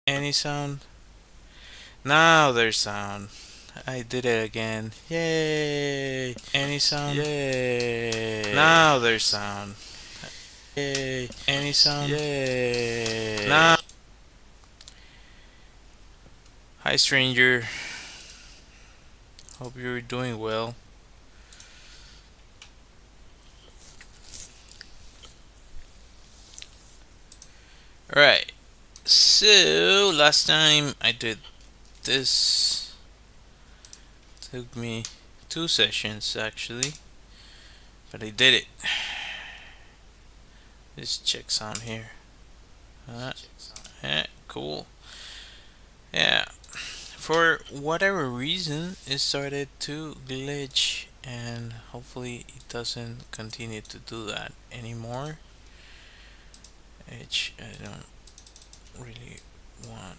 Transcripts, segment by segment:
Any sound? Now there's sound. I did it again. Yay! Any sound? Yay! Now there's sound. Yay! Any sound? Yay! Now. Hi, stranger. Hope you're doing well. Alright. So, last time I did this, took me 2 sessions actually, but I did it. This check sound here. Yeah, cool. Yeah, for whatever reason, it started to glitch, and hopefully, it doesn't continue to do that anymore. Which I don't really want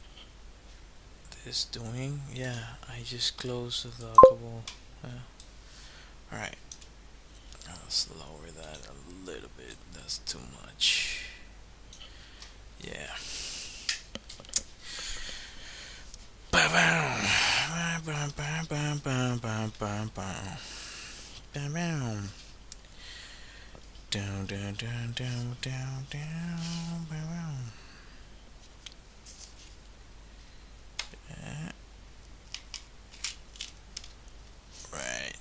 this doing. Yeah, I just closed the lockable. Alright, let's lower that a little bit. That's too much. Yeah. Down, down, down, down, down, down. Right.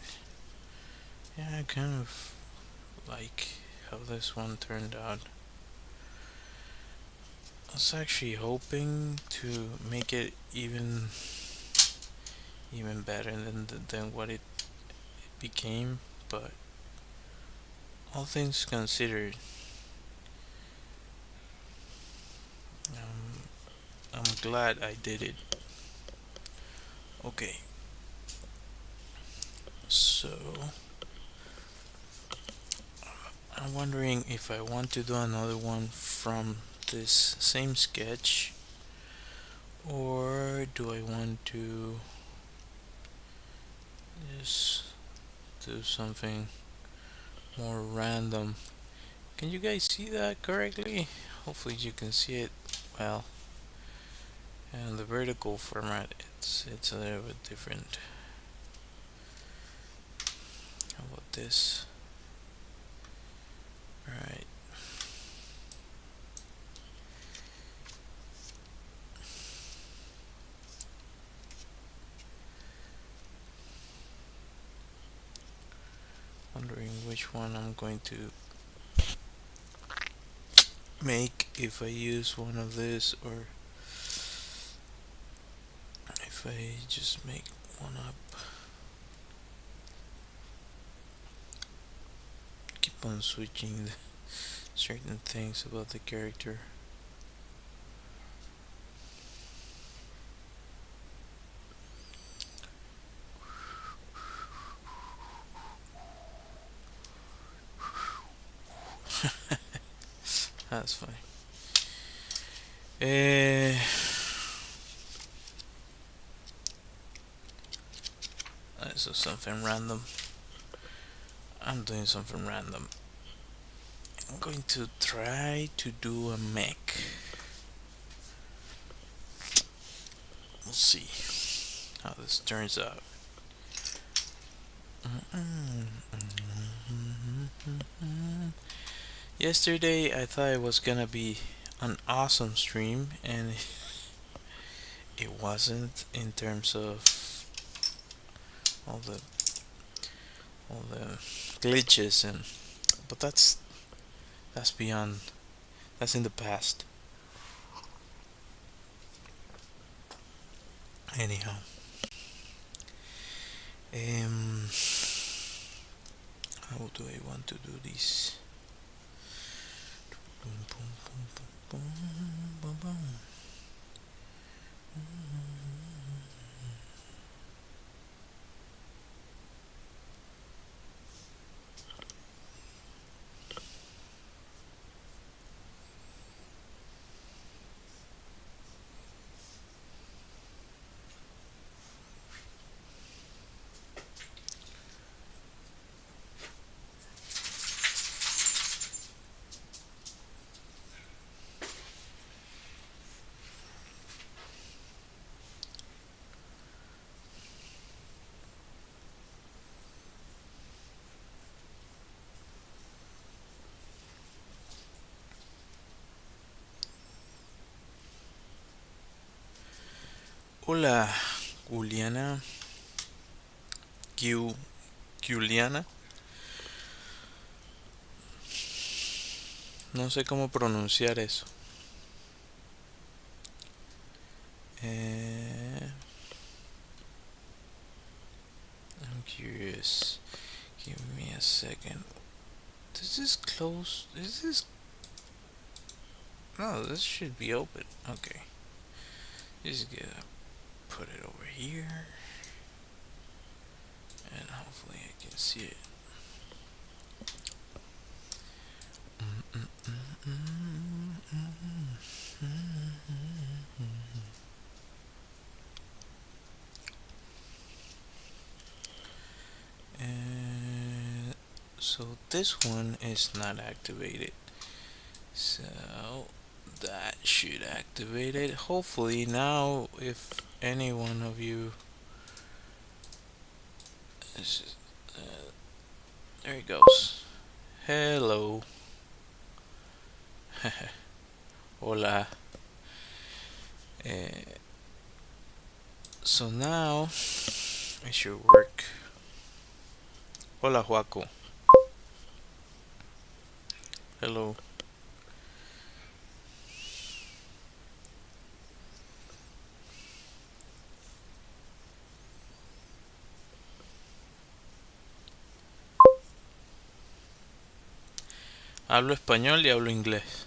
Yeah, I kind of like how this one turned out. I was actually hoping to make it even better than what it became, but all things considered, um, I'm glad I did it. Okay, so I'm wondering if I want to do another one from this same sketch, or do I want to just do something more random. Can you guys see that correctly? Hopefully you can see it well. And the vertical format, it's a little bit different. How about this? Right. Wondering which one I'm going to make, if I use one of this or if I just make one up. Keep on switching certain things about the character. That's fine. So something random. I'm doing something random. I'm going to try to do a mech. We'll see how this turns out. Yesterday I thought it was gonna be an awesome stream, and it wasn't, in terms of all the glitches, and but that's beyond, that's in the past. Anyhow, how do I want to do this? Boom, boom, boom, boom, boom, boom, boom. Hola, Juliana. Juliana. No sé cómo pronunciar eso. Eh, I'm curious. Give me a second. Does this close? Is this? No, this should be open. Okay. Just gonna put it over here. And hopefully I can see it. And so this one is not activated. So that should activate it. Hopefully now, if any one of you is, there it goes. Hello. Hola. Uh, so now it should work. Hola, Joaco. Hello. Hablo español y hablo inglés.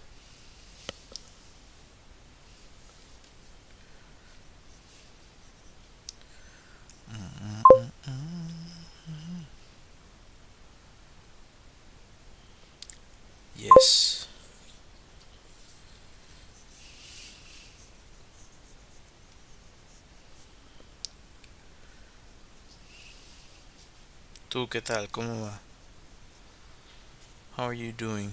Yes. ¿Tú qué tal? ¿Cómo va? How are you doing?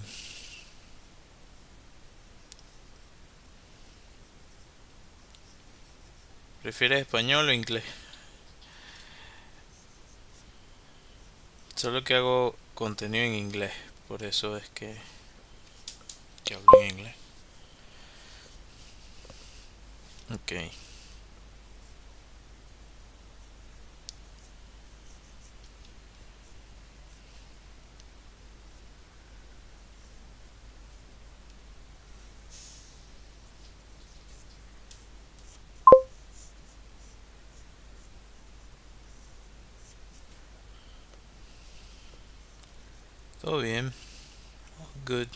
¿Prefieres español o inglés? Solo que hago contenido en inglés, por eso es que hablo en inglés. Ok. Todo bien. All good.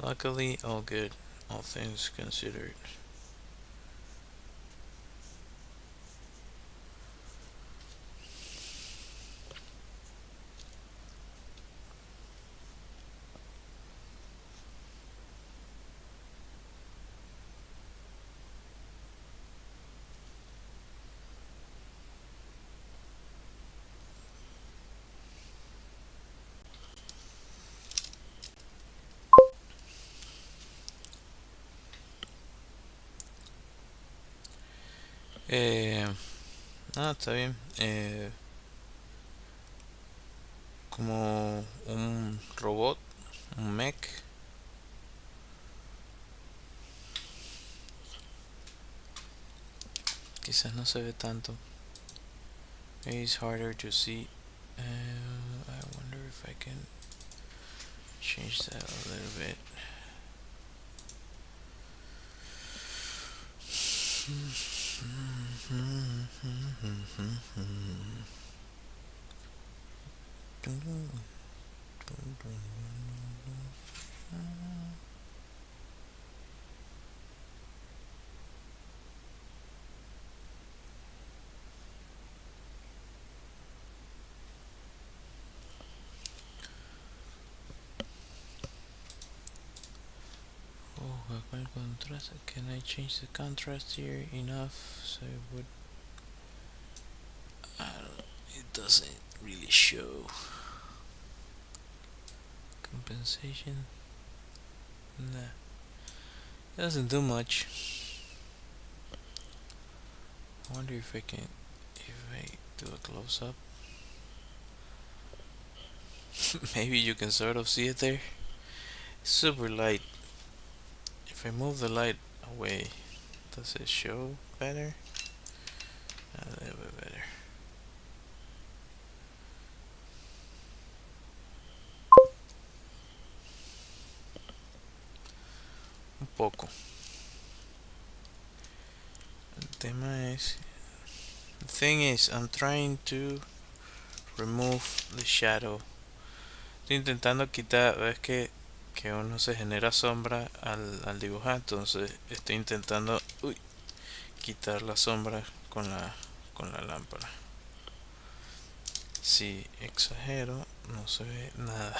Luckily, all good. All things considered. Eh, está bien. Como un robot, un mech. Quizás no se ve tanto. Maybe it's harder to see. I wonder if I can change that a little bit. Oh, ¿cuál contrast? Can I change the contrast here enough so it would? It doesn't really show. Compensation? Nah, doesn't do much. I wonder if I can, if I do a close up. Maybe you can sort of see it there. Super light. If I move the light away, does it show? better. A little bit better. Un poco. El tema es. The thing is, I'm trying to remove the shadow. Estoy intentando quitar, ves que uno se genera sombra al dibujar, entonces estoy intentando quitar la sombra con la lámpara. Si exagero, no se ve nada.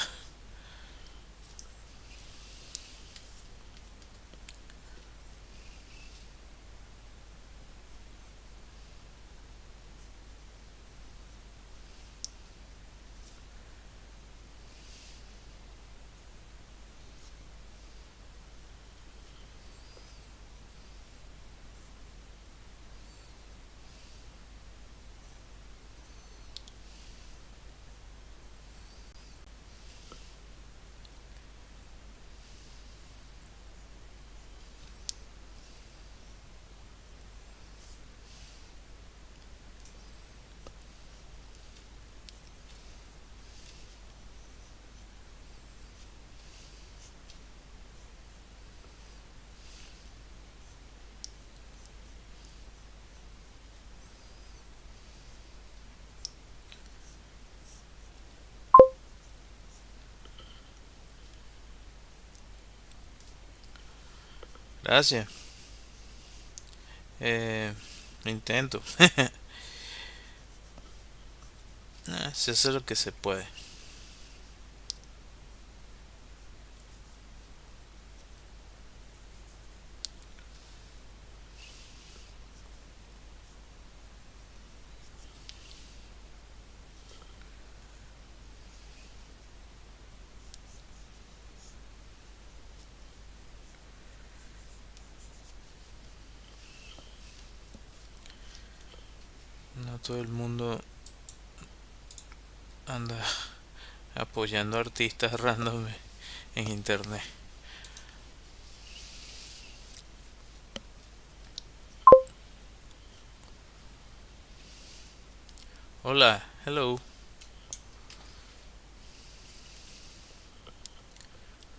Gracias. Intento. Se hace lo que se puede. No todo el mundo anda apoyando artistas random en internet. Hola, hello.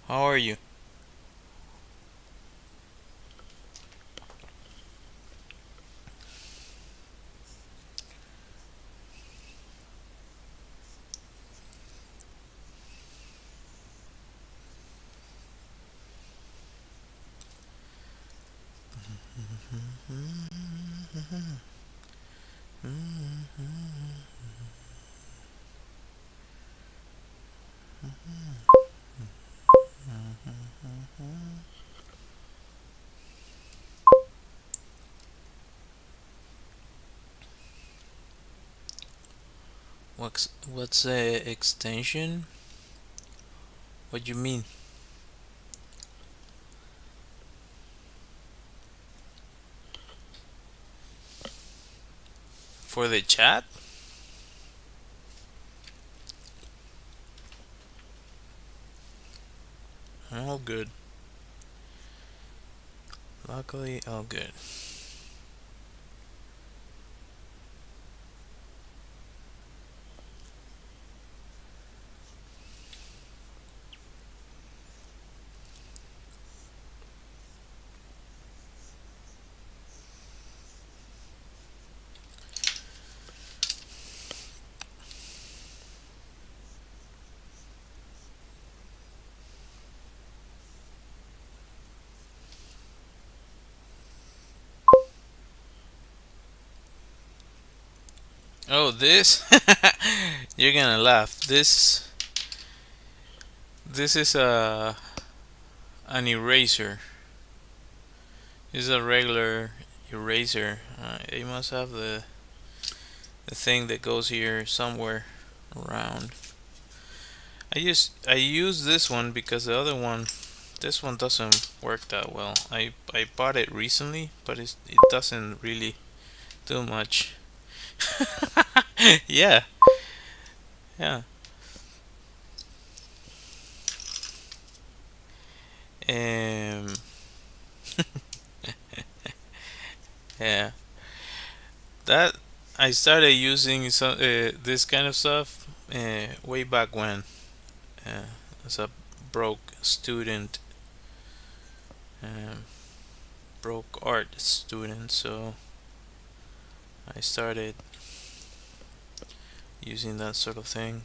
How are you? What's the extension? What do you mean? For the chat? All good. Luckily, all good. Oh, this? You're gonna laugh. This is an eraser. This is a regular eraser. It must have the thing that goes here somewhere around. I use this one because the other one, this one doesn't work that well. I bought it recently, but it doesn't really do much. Yeah, yeah. Um, Yeah, that I started using some this kind of stuff way back when, uh, as a broke student, um, broke art student. So I started using that sort of thing.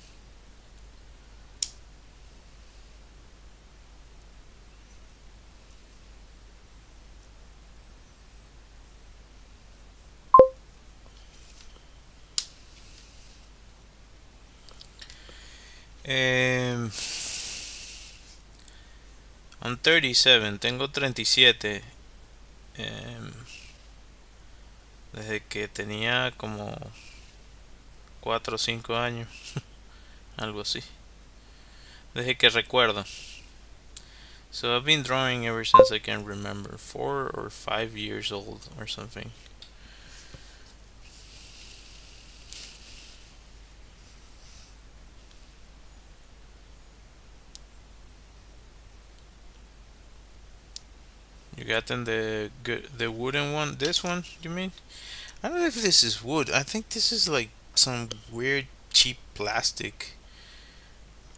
'Em, I'm 37, tengo 37. em, Desde que tenía como 4 o 5 años, algo así. Desde que recuerdo. So I've been drawing ever since I can remember, 4 or 5 years old or something. You got them the wooden one. This one, you mean? I don't know if this is wood. I think this is like some weird cheap plastic.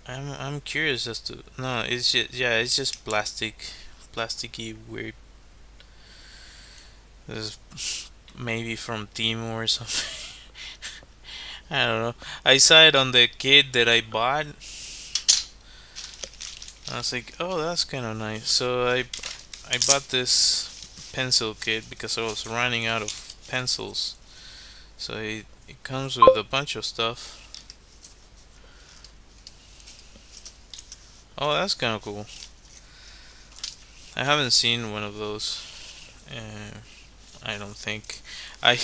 I'm curious as to no. It's just yeah. It's just plastic, plasticky weird. This is maybe from Timo or something. I don't know. I saw it on the kit that I bought. I was like, oh, that's kind of nice. So I bought this pencil kit because I was running out of pencils. So it comes with a bunch of stuff. Oh, that's kind of cool. I haven't seen one of those. Uh, I don't think. I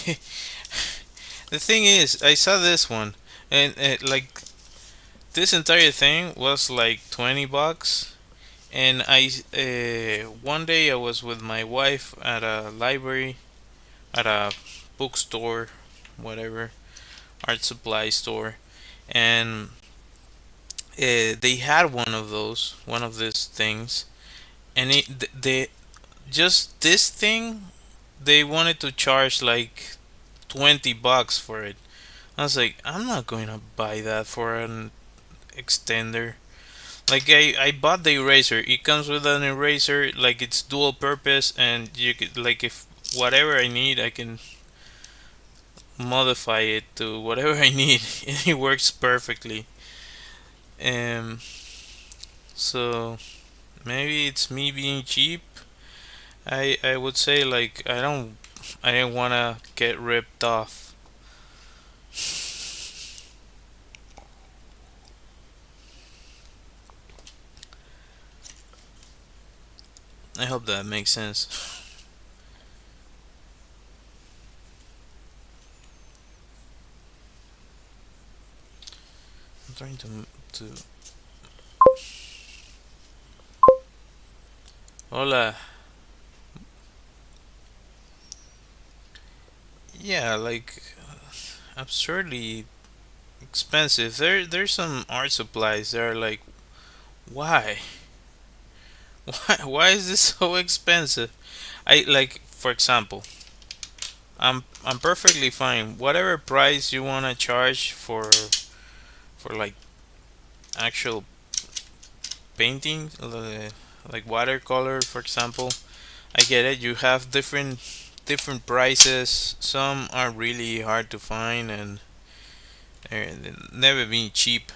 the thing is, I saw this one, and like this entire thing was like $20. And I one day I was with my wife at a library, at a bookstore, whatever, art supply store, and they had one of these things, and they just this thing they wanted to charge like $20 for it. I was like, I'm not going to buy that for an extender. Like I bought the eraser. It comes with an eraser, like it's dual purpose, and you could like if whatever I need, I can modify it to whatever I need. It works perfectly. Um, so maybe it's me being cheap. I would say like I didn't wanna get ripped off. I hope that makes sense. I'm trying to. Hola. Yeah, like absurdly expensive. There's some art supplies that are like, why? Why is this so expensive? I like for example, I'm perfectly fine. Whatever price you wanna charge for like actual painting, like watercolor, for example, I get it. You have different prices. Some are really hard to find and they're never been cheap.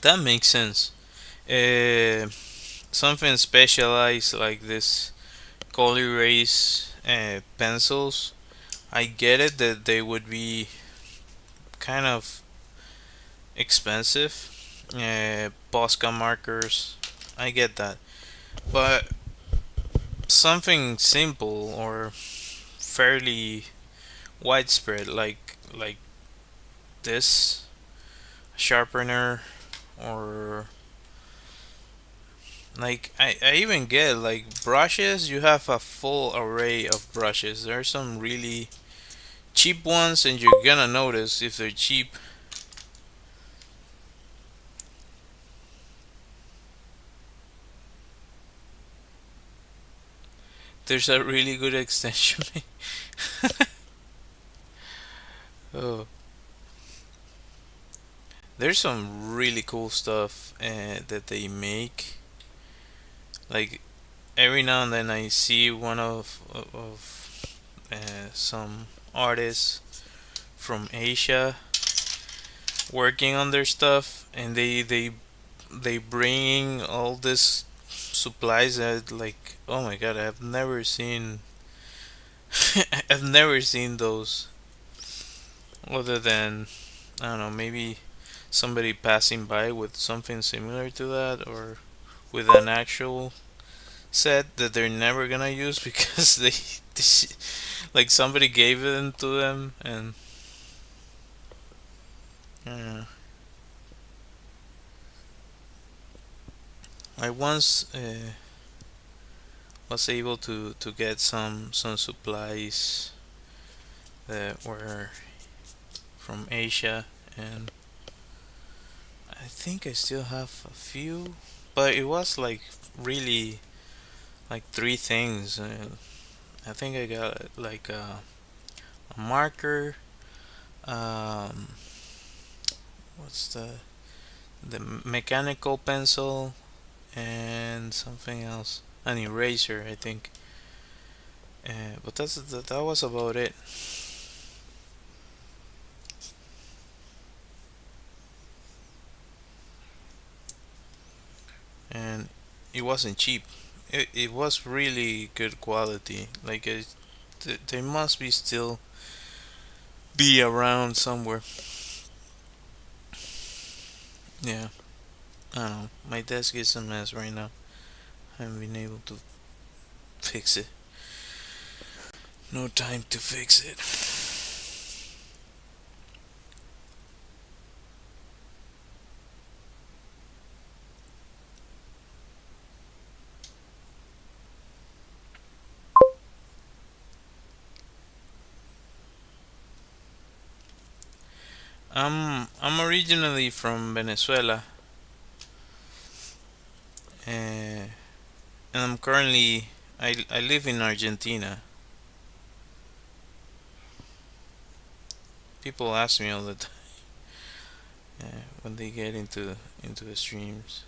That makes sense. Uh, Something specialized like this Color Race pencils. I get it that they would be kind of expensive. Posca markers. I get that. But something simple or fairly widespread like this sharpener or like I even get like brushes. You have a full array of brushes. There are some really cheap ones and you're gonna notice if they're cheap. There's a really good extension. Oh, there's some really cool stuff that they make. Like every now and then, I see one of some artists from Asia working on their stuff, and they bring all this supplies that, like, oh my god, I've never seen. I've never seen those other than, I don't know, maybe somebody passing by with something similar to that, or with an actual set that they're never gonna use because like somebody gave them to them. And uh, I once was able to get some supplies that were from Asia, and I think I still have a few, but it was like really like three things. I think I got like a marker, um, what's the mechanical pencil, and something else, an eraser, I think. But that was about it. And it wasn't cheap. It was really good quality. Like they must be still be around somewhere. Yeah, I don't know. My desk is a mess right now. I haven't been able to fix it. No time to fix it. I'm originally from Venezuela, and I'm currently I live in Argentina. People ask me all the time when they get into the streams.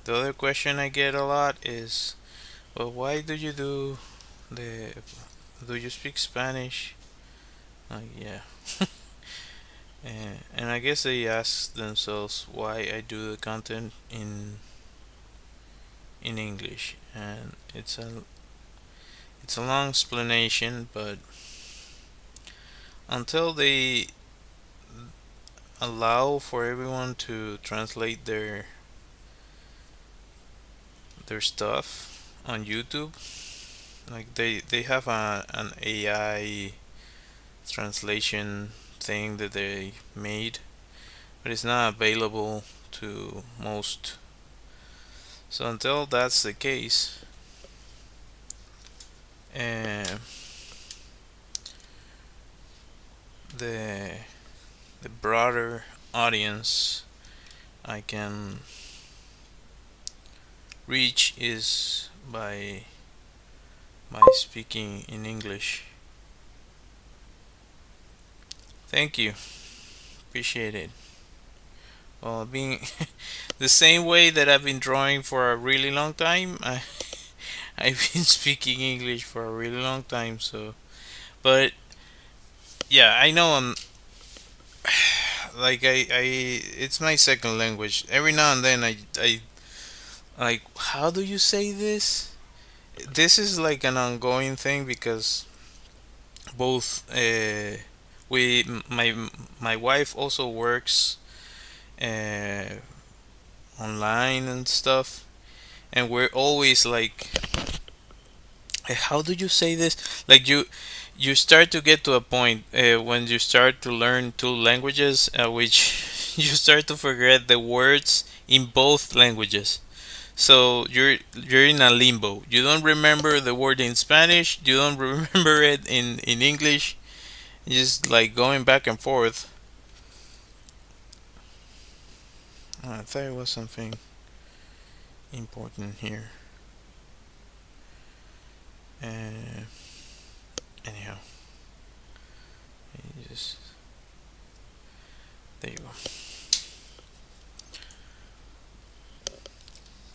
The other question I get a lot is, well, why do you the do you speak Spanish? Yeah. And I guess they ask themselves why I do the content in English, and it's a long explanation, but until they allow for everyone to translate their stuff on YouTube, like they have an AI translation thing that they made, but it's not available to most. So until that's the case, uh, the the broader audience I can reach is by speaking in English. Thank you, appreciate it. Well, being the same way that I've been drawing for a really long time, I've been speaking English for a really long time. So, but yeah, I know I'm like it's my second language. Every now and then I like, how do you say this? This is like an ongoing thing because both we my wife also works uh, online and stuff, and we're always like, how do you say this? Like you start to get to a point when you start to learn two languages, which you start to forget the words in both languages. So you're in a limbo. You don't remember the word in Spanish. You don't remember it in English. Just like going back and forth. I thought it was something important here. Uh, Anyhow, just there you go.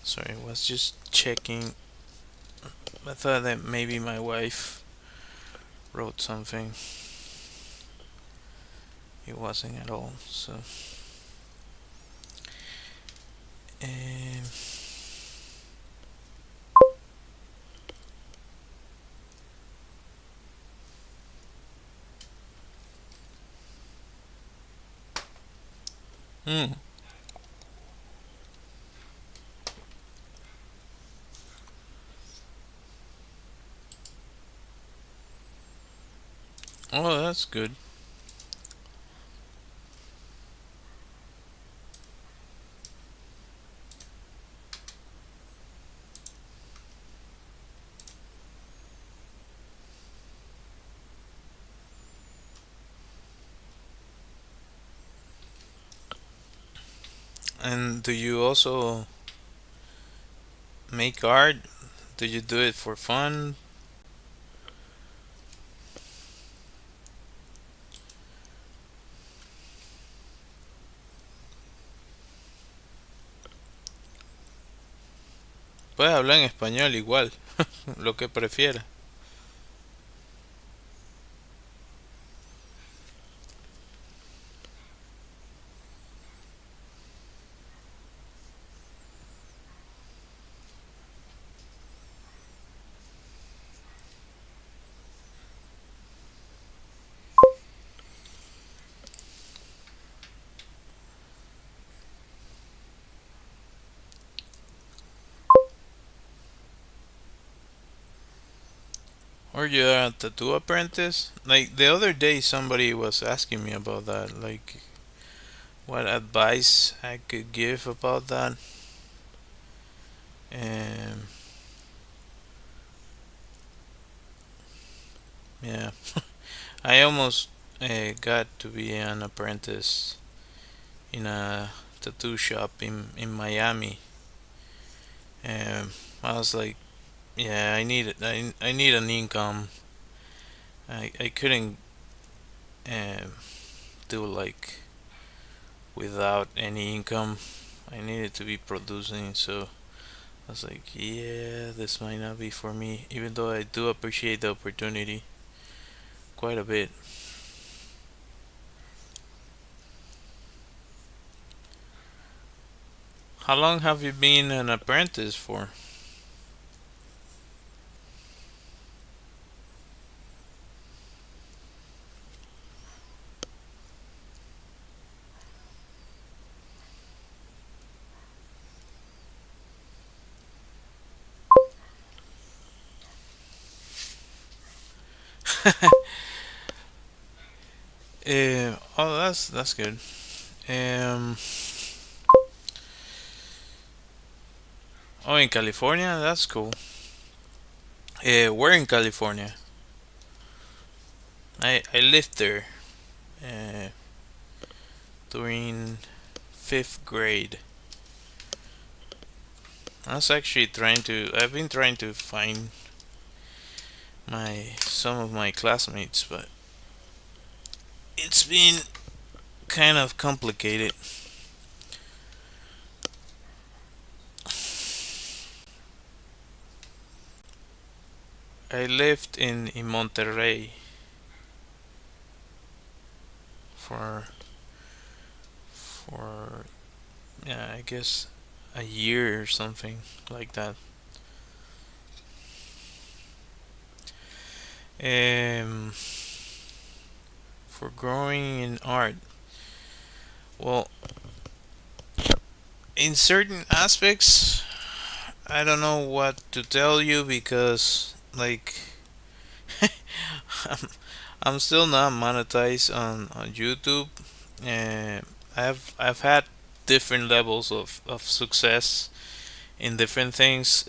Sorry, I was just checking. I thought that maybe my wife wrote something. It wasn't at all. So, um, hmm. Oh, that's good. And do you also make art? Do you do it for fun? Puedes hablar en español igual, lo que prefieras. Or you're a tattoo apprentice? Like the other day, somebody was asking me about that. Like, what advice I could give about that. Um, yeah, I almost got to be an apprentice in a tattoo shop in Miami. I was like, yeah, I need an income. I couldn't um, do like without any income. I needed to be producing, so I was like, yeah, this might not be for me, even though I do appreciate the opportunity quite a bit. How long have you been an apprentice for? Oh, that's good. Um, oh, in California, that's cool. Where in California? I lived there uh, during fifth grade. I was actually trying to. I've been trying to find my some of my classmates, but it's been kind of complicated. I lived in Monterrey for for yeah, I guess a year or something like that. Um, for growing in art, well, in certain aspects, I don't know what to tell you because like I'm, I'm still not monetized on YouTube. I've had different levels of success in different things.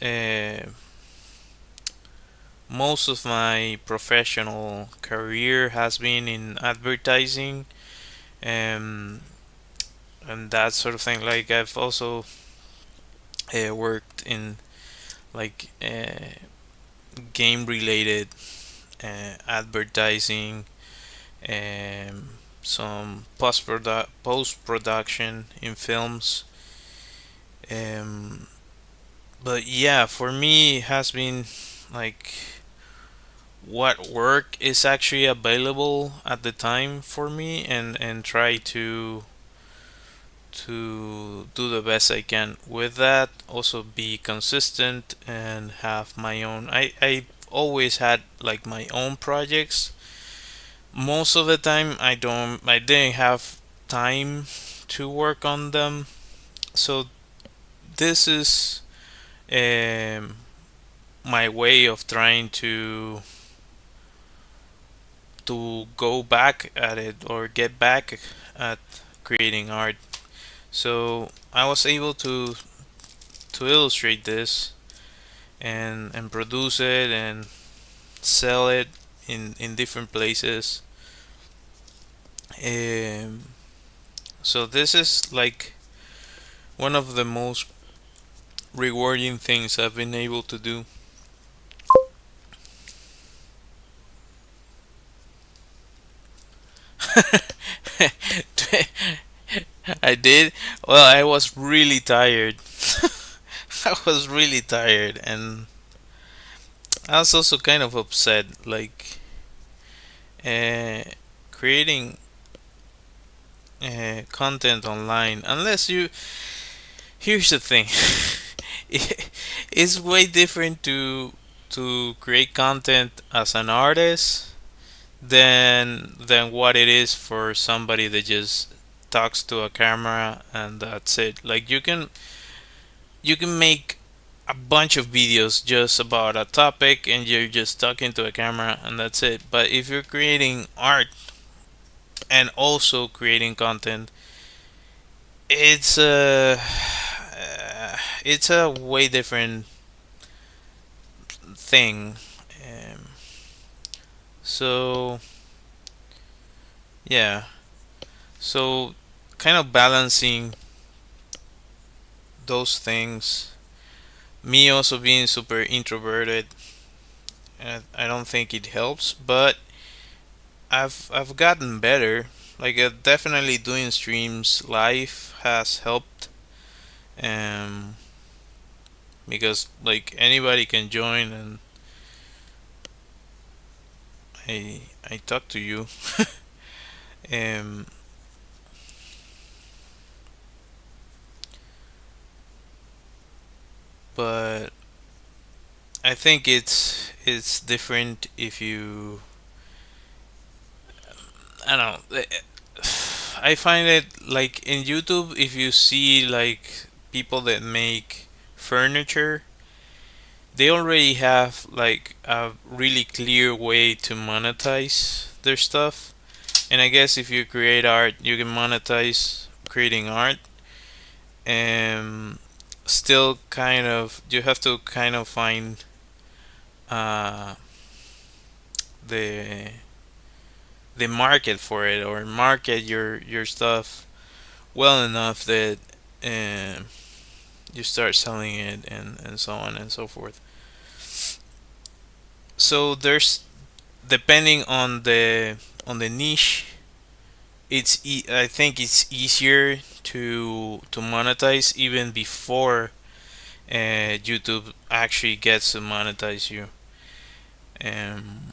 Most of my professional career has been in advertising. Um, and that sort of thing. Like I've also worked in like game related advertising, um, some post production in films. Um, but yeah, for me, it has been like what work is actually available at the time for me, and try to do the best I can with that. Also be consistent and have my own. I always had like my own projects. Most of the time, I didn't have time to work on them. So this is um, my way of trying to go back at it or get back at creating art. So I was able to illustrate this and produce it and sell it in different places. Um, so this is like one of the most rewarding things I've been able to do. I did. Well, I was really tired. I was really tired, and I was also kind of upset. Like uh, creating content online, unless you. Here's the thing. It's way different to create content as an artist than what it is for somebody that just talks to a camera and that's it. Like you can make a bunch of videos just about a topic and you're just talking to a camera and that's it. But if you're creating art and also creating content, it's a way different thing. Um, so yeah, so kind of balancing those things. Me also being super introverted, I don't think it helps, but I've gotten better. Like definitely doing streams live has helped, um, because like anybody can join and I talk to you, um, but I think it's different if you I don't know. I find it like in YouTube, if you see like people that make furniture, they already have like a really clear way to monetize their stuff. And I guess if you create art, you can monetize creating art. And still, kind of, you have to kind of find uh, the the market for it, or market your stuff well enough that um, you start selling it, and so on and so forth. So there's, depending on the niche, I think it's easier to monetize even before YouTube actually gets to monetize you. Um,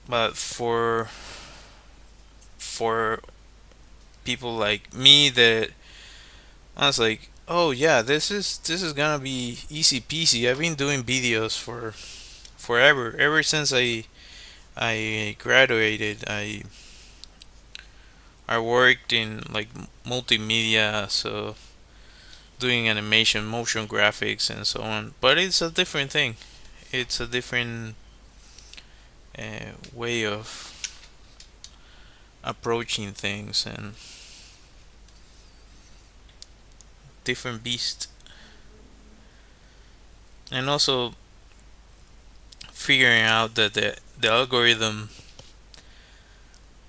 but for people like me that I was like, oh yeah, this is gonna be easy peasy. I've been doing videos for forever, ever since I graduated. I worked in like multimedia, so doing animation, motion graphics, and so on. But it's a different thing. It's a different way of approaching things and different beast. And also figuring out that the algorithm,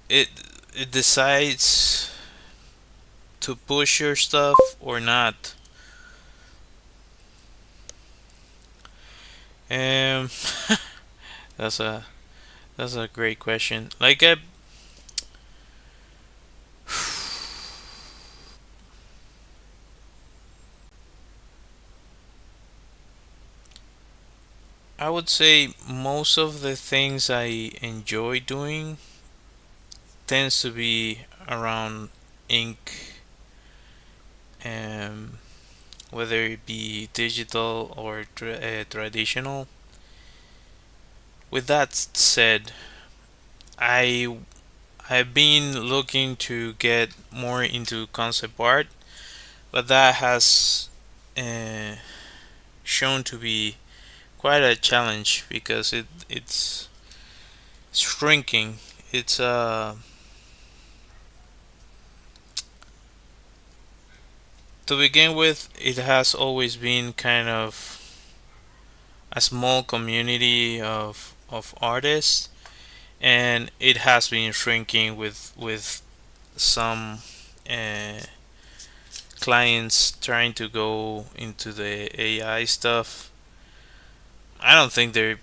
it it decides to push your stuff or not? Um, that's a great question. Like I would say most of the things I enjoy doing tends to be around ink, um, whether it be digital or traditional. With that said, I I've been looking to get more into concept art, but that has uh, shown to be quite a challenge because it's shrinking. It's To begin with, it has always been kind of a small community of artists, and it has been shrinking with some uh, clients trying to go into the AI stuff. I don't think they're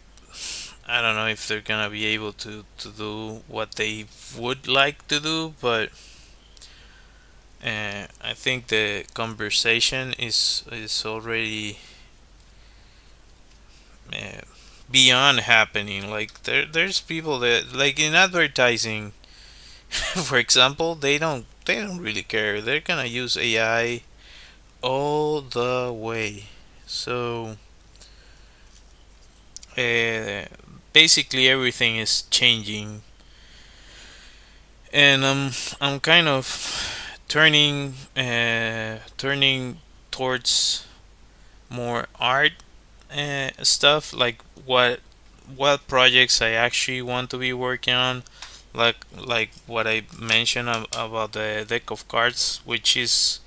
I don't know if they're gonna be able to do what they would like to do, but I think the conversation is already uh, beyond happening. Like there's people that like in advertising, for example, they don't really care. They're gonna use AI all the way. So uh, basically everything is changing, and I'm kind of turning towards more art stuff, like what projects I actually want to be working on, like what I mentioned about the deck of cards, which is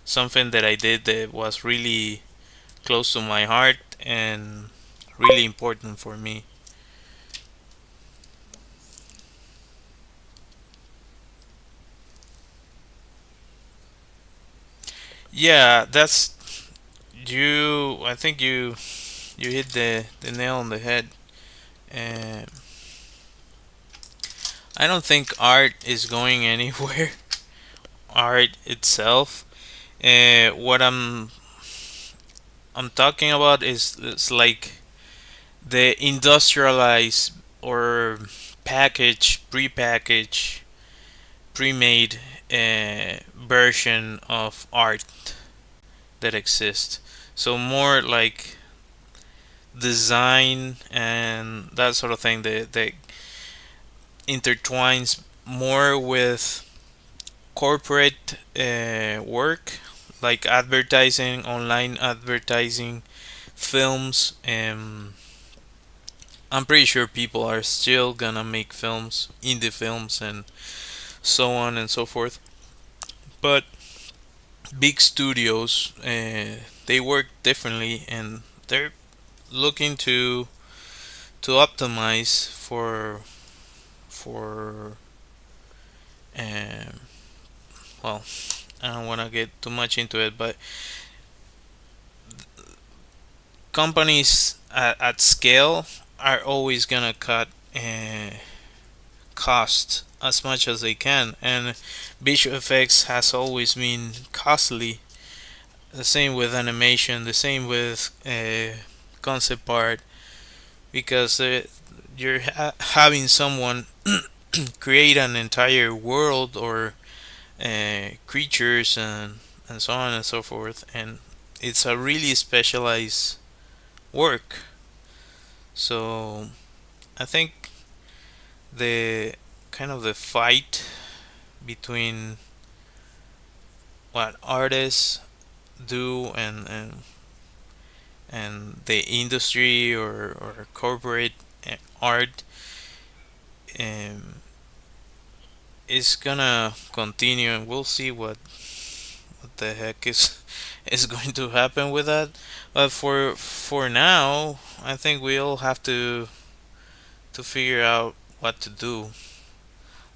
something that I did that was really close to my heart and really important for me. Yeah, that's you. I think you hit the nail on the head. And I don't think art is going anywhere. Art itself. What I'm talking about is like the industrialized or package, pre-packaged, pre-made version of art that exists. So more like design and that sort of thing that intertwines more with corporate work, like advertising, online advertising, films. I'm pretty sure people are still gonna make films, indie films, and so on and so forth. But big studios, they work differently, and they're looking to optimize for um, well, I don't want to get too much into it, but companies at scale are always gonna cut cost as much as they can, and visual effects has always been costly. The same with animation, the same with concept art, because you're having someone create an entire world or creatures and so on and so forth, and it's a really specialized work. So I think the kind of the fight between what artists do and the industry or corporate art um, is gonna continue, and we'll see what the heck is going to happen with that. But for now, I think we all have to figure out what to do.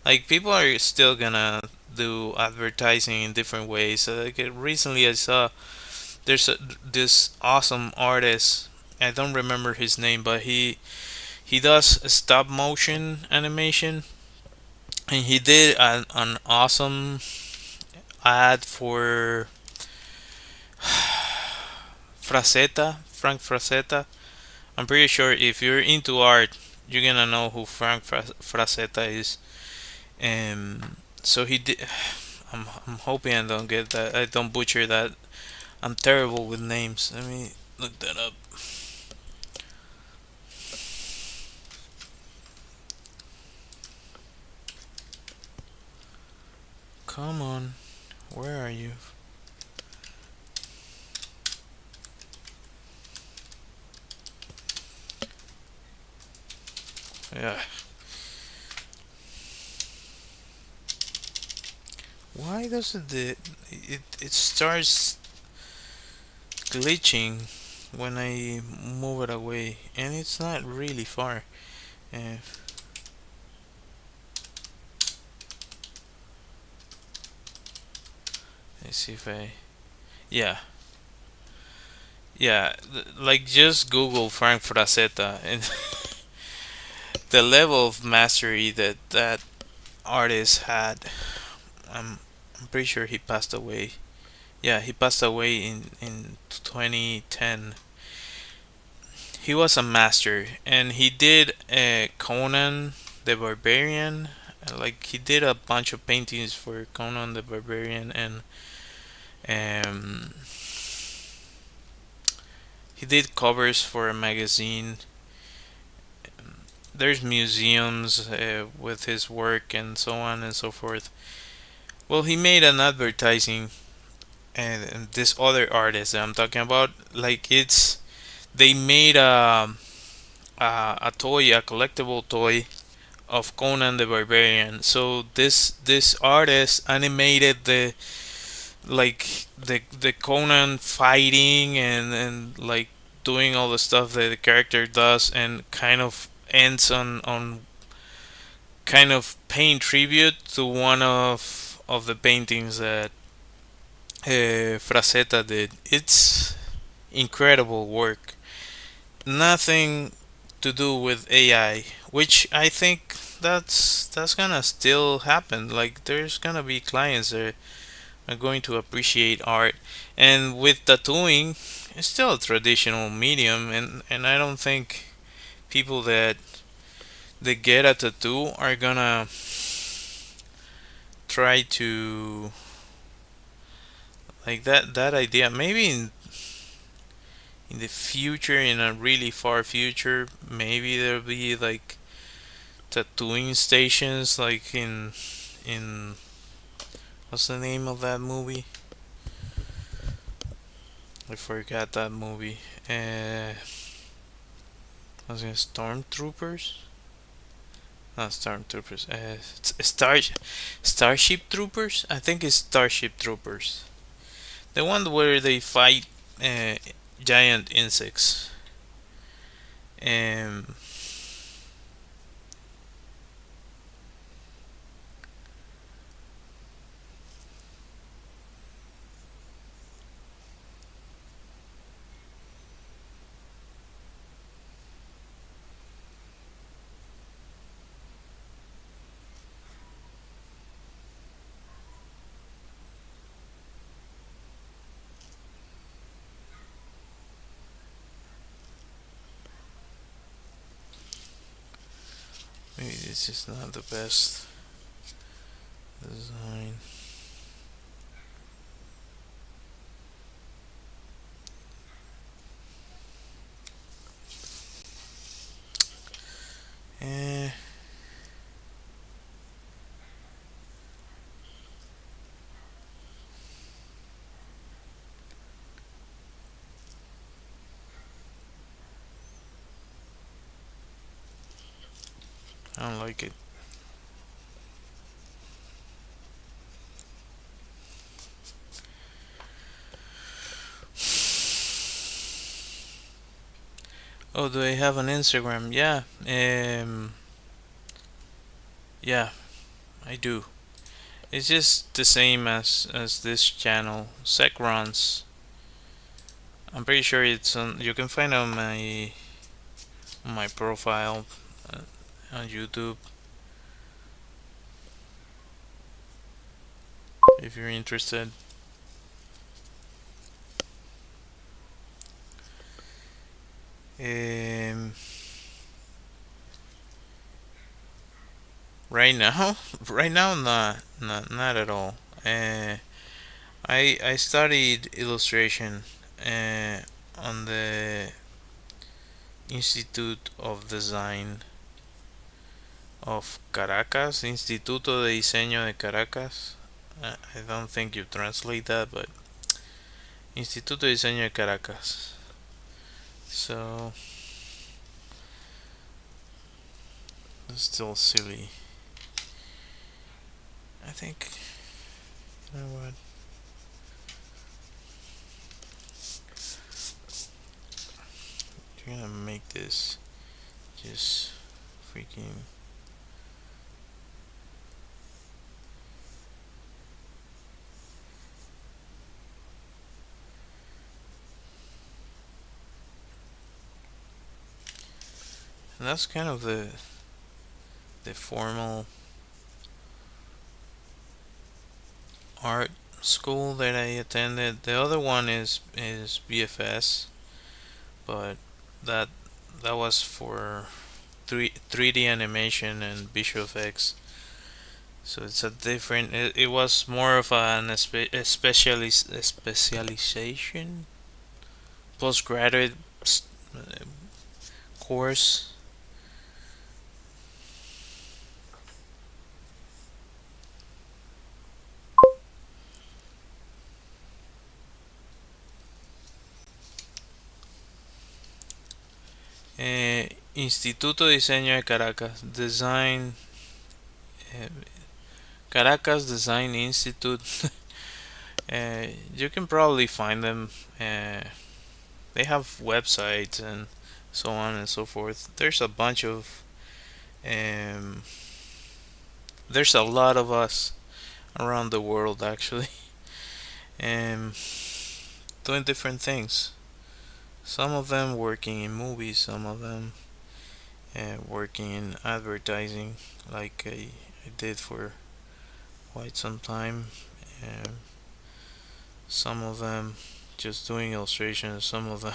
Like people are still gonna do advertising in different ways. Like recently, I saw this awesome artist. I don't remember his name, but he does stop motion animation, and he did an awesome ad for Frank Frazetta. I'm pretty sure if you're into art, you're gonna know who Frazetta is. So he did. I'm hoping I don't get that. I don't butcher that. I'm terrible with names. Let me look that up. Come on, where are you? Yeah. Why doesn't it starts glitching when I move it away, and it's not really far. Uh, let's see if I. Yeah, yeah. Like just Google Frank Frazetta, and the level of mastery that that artist had. I'm I'm pretty sure he passed away. Yeah, he passed away in 2010. He was a master, and he did Conan the Barbarian. Like he did a bunch of paintings for Conan the Barbarian, and um, he did covers for a magazine. There's museums with his work and so on and so forth. Well, he made an advertising, and this other artist that I'm talking about, like it's they made a toy, a collectible toy of Conan the Barbarian. So this artist animated the Conan fighting and like doing all the stuff that the character does, and kind of ends on kind of paying tribute to one of the paintings that Frazetta did. It's incredible work. Nothing to do with AI, which I think that's gonna still happen. Like there's gonna be clients that are going to appreciate art, and with tattooing, it's still a traditional medium, and I don't think people that get a tattoo are gonna try to like that idea. Maybe in the future, in a really far future, maybe there'll be like tattooing stations, like in what's the name of that movie? I forgot that movie. I was gonna Stormtroopers. Not Stormtroopers. Starship Troopers. I think it's Starship Troopers. The one where they fight uh, giant insects. Um, maybe this is not the best design. Eh, I don't like it. Oh, do I have an Instagram? Yeah. Yeah, I do. It's just the same as this channel, Segrons. I'm pretty sure it's on. You can find on my profile uh, on YouTube if you're interested. Um, right now, right now, not at all. I studied illustration uh, on the Institute of Design of Caracas, Instituto de Diseño de Caracas. I don't think you translate that, but Instituto de Diseño de Caracas. So it's still silly. I think, you know what? You're gonna make this just freaking. And that's kind of the formal art school that I attended. The other one is BFS, but that that was for 3D animation and visual effects. So it's a different. It was more of a specialization, postgraduate uh, course. Instituto de Diseño de Caracas, eh, Caracas Design Institute. You can probably find them. They have websites and so on and so forth. There's a bunch of um, there's a lot of us around the world actually, um, doing different things. Some of them working in movies, some of them working in advertising, like I did for quite some time. Um, some of them just doing illustrations. Some of them,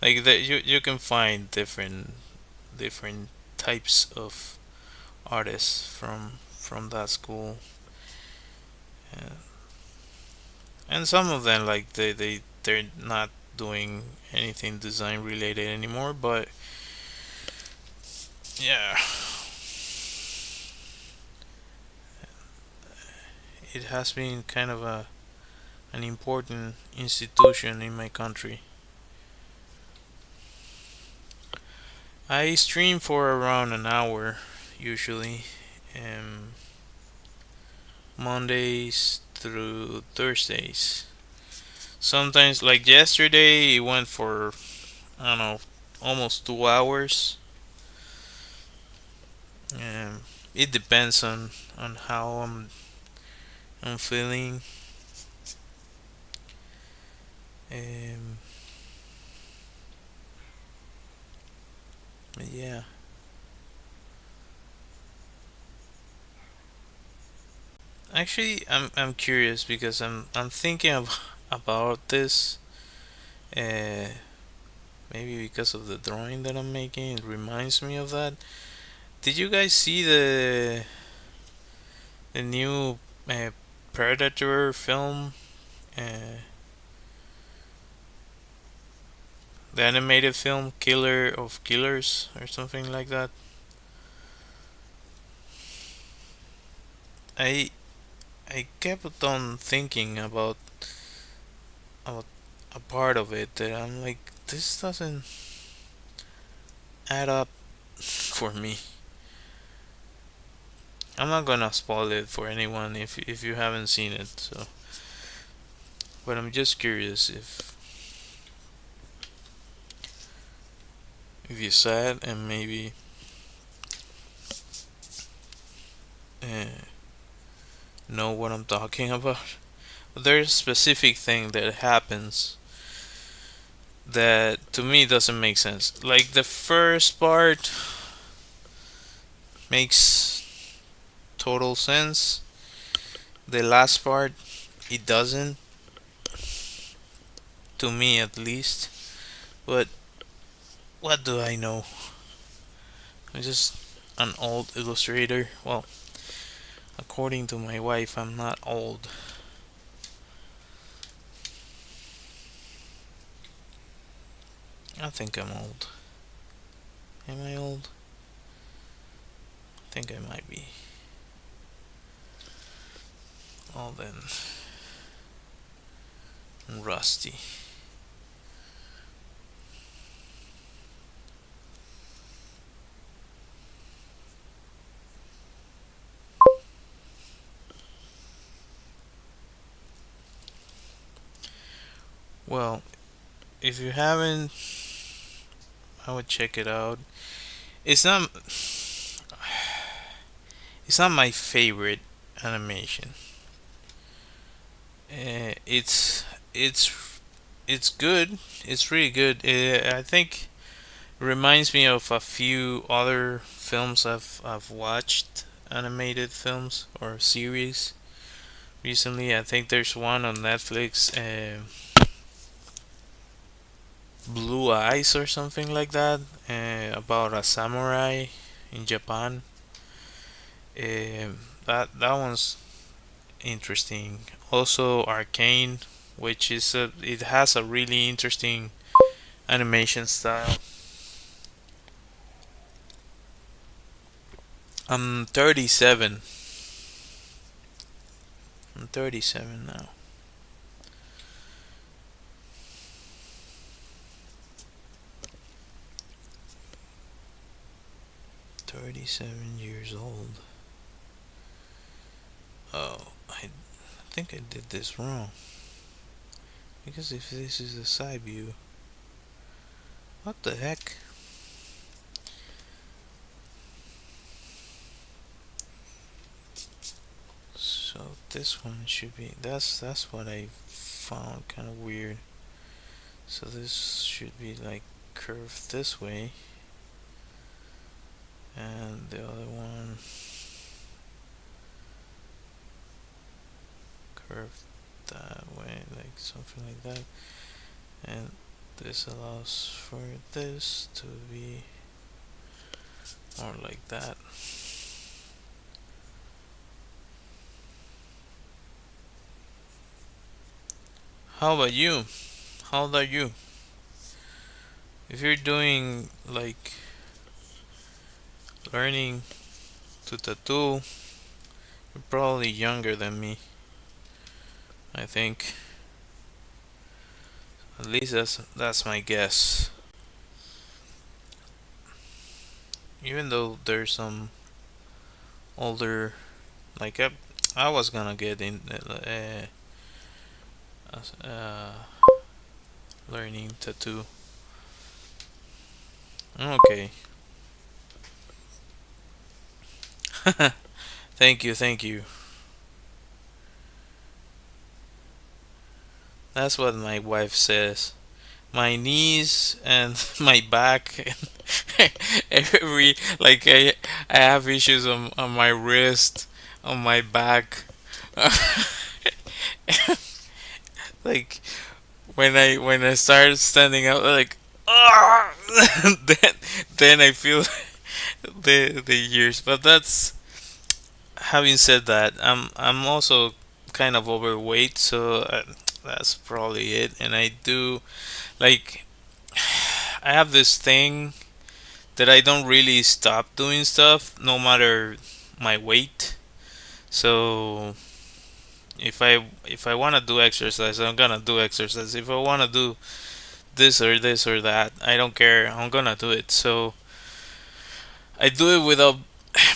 like that, you can find different types of artists from that school, uh, and some of them like they're not doing anything design related anymore. But yeah, it has been kind of an important institution in my country. I stream for around an hour usually, um, Mondays through Thursdays. Sometimes, like yesterday, it went for I don't know, almost 2 hours. Um, it depends on how I'm feeling. Um, yeah. Actually, I'm curious because I'm thinking of about this. Uh, maybe because of the drawing that I'm making, it reminds me of that. Did you guys see the new uh, Predator film? Uh, the animated film Killer of Killers or something like that. I I kept on thinking about a part of it that I'm like, this doesn't add up for me. I'm not gonna spoil it for anyone if you haven't seen it. So, but I'm just curious if you saw it and maybe uh, know what I'm talking about. But there's a specific thing that happens that to me doesn't make sense. Like the first part makes total sense. The last part it doesn't, to me at least. But what do I know? I'm just an old illustrator. Well, according to my wife, I'm not old. I think I'm old. Am I old? I think I might be. Well then, rusty. Well, if you haven't, I would check it out. It's not. It's not my favorite animation. It's it's good. It's really good. I think it reminds me of a few other films I've watched, animated films or series recently. I think there's one on Netflix, Blue Eyes or something like that, about a samurai in Japan. That one's interesting. Also, Arcane, which is it has a really interesting animation style. I'm 37. I'm 37 now. 37 years old. Oh, I think I did this wrong. Because if this is the side view, what the heck? So this one should be. That's what I found kind of weird. So this should be like curved this way, and the other one curved that way, like something like that. And this allows for this to be more like that. How about you? How old are you? If you're doing like learning to tattoo, you're probably younger than me. I think. At least that's my guess. Even though there's some older, like I was gonna get in uh, learning tattoo. Okay. Thank you, thank you. That's what my wife says. My knees and my back, every like I have issues on my wrist, on my back. Like when I start standing up, like ah, then then I feel the years. But that's having said that, I'm also kind of overweight, so that's probably it. And I do like I have this thing that I don't really stop doing stuff no matter my weight. So if I want to do exercise, I'm gonna do exercise. If I want to do this or that, I don't care. I'm gonna do it. So I do it without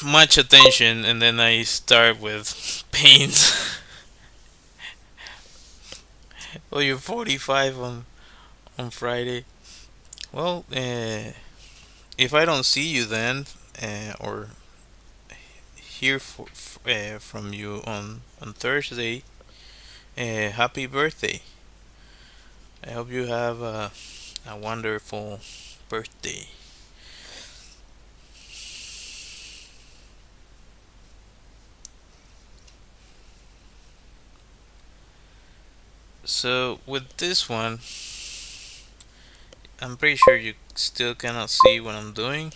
much attention, and then I start with pains. Oh, you're 45 on Friday. Well, if I don't see you then, or hear from you on Thursday. Happy birthday! I hope you have a wonderful birthday. So with this one, I'm pretty sure you still cannot see what I'm doing.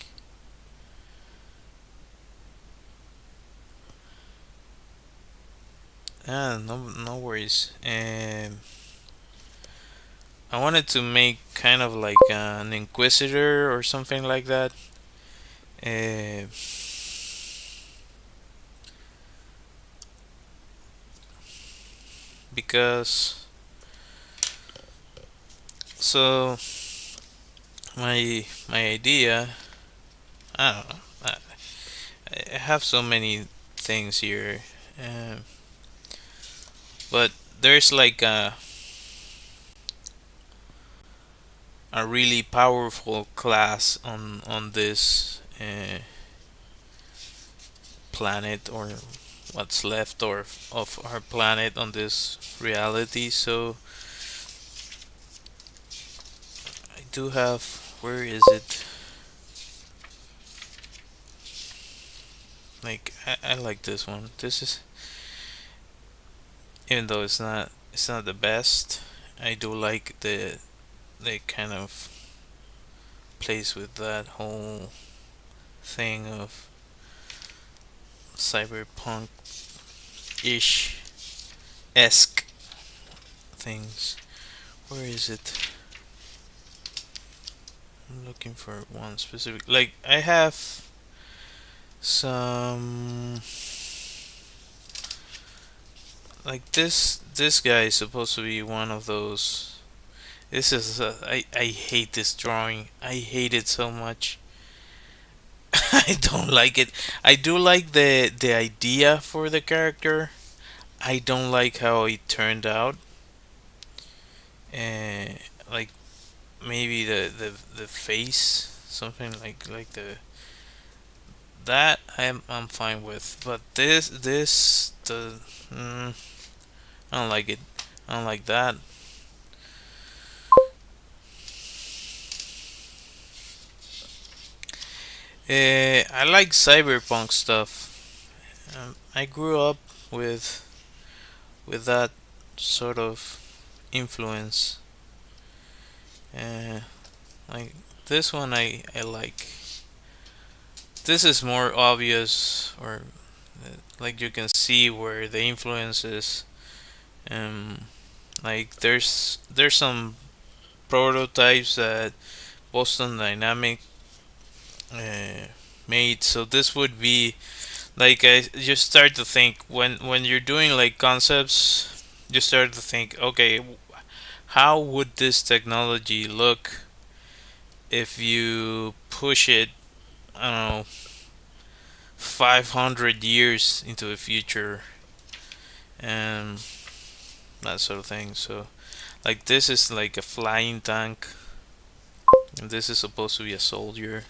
No worries. I wanted to make kind of like an inquisitor or something like that. Uh, because so my idea, I don't know. I have so many things here, um, but there's like a really powerful class on this planet, or what's left or of our planet on this reality. So I do have, where is it? Like I like this one. This is, even though it's not the best, I do like the kind of plays with that whole thing of cyberpunk ish esque things. Where is it? I'm looking for one specific. Like I have some, like this guy is supposed to be one of those. This is I hate this drawing. I hate it so much. I don't like it. I do like the idea for the character. I don't like how it turned out. And like maybe the face, something like that I'm fine with. But this the I don't like it. I don't like that. I like cyberpunk stuff. I grew up with that sort of influence. Uh, like this one, I like. This is more obvious, or like you can see where the influence is. Um, like there's some prototypes that Boston Dynamic uh, made. So this would be like, I just start to think when you're doing like concepts, you start to think, okay, how would this technology look if you push it, I don't know, 500 years into the future, and that sort of thing. So like this is like a flying tank, and this is supposed to be a soldier.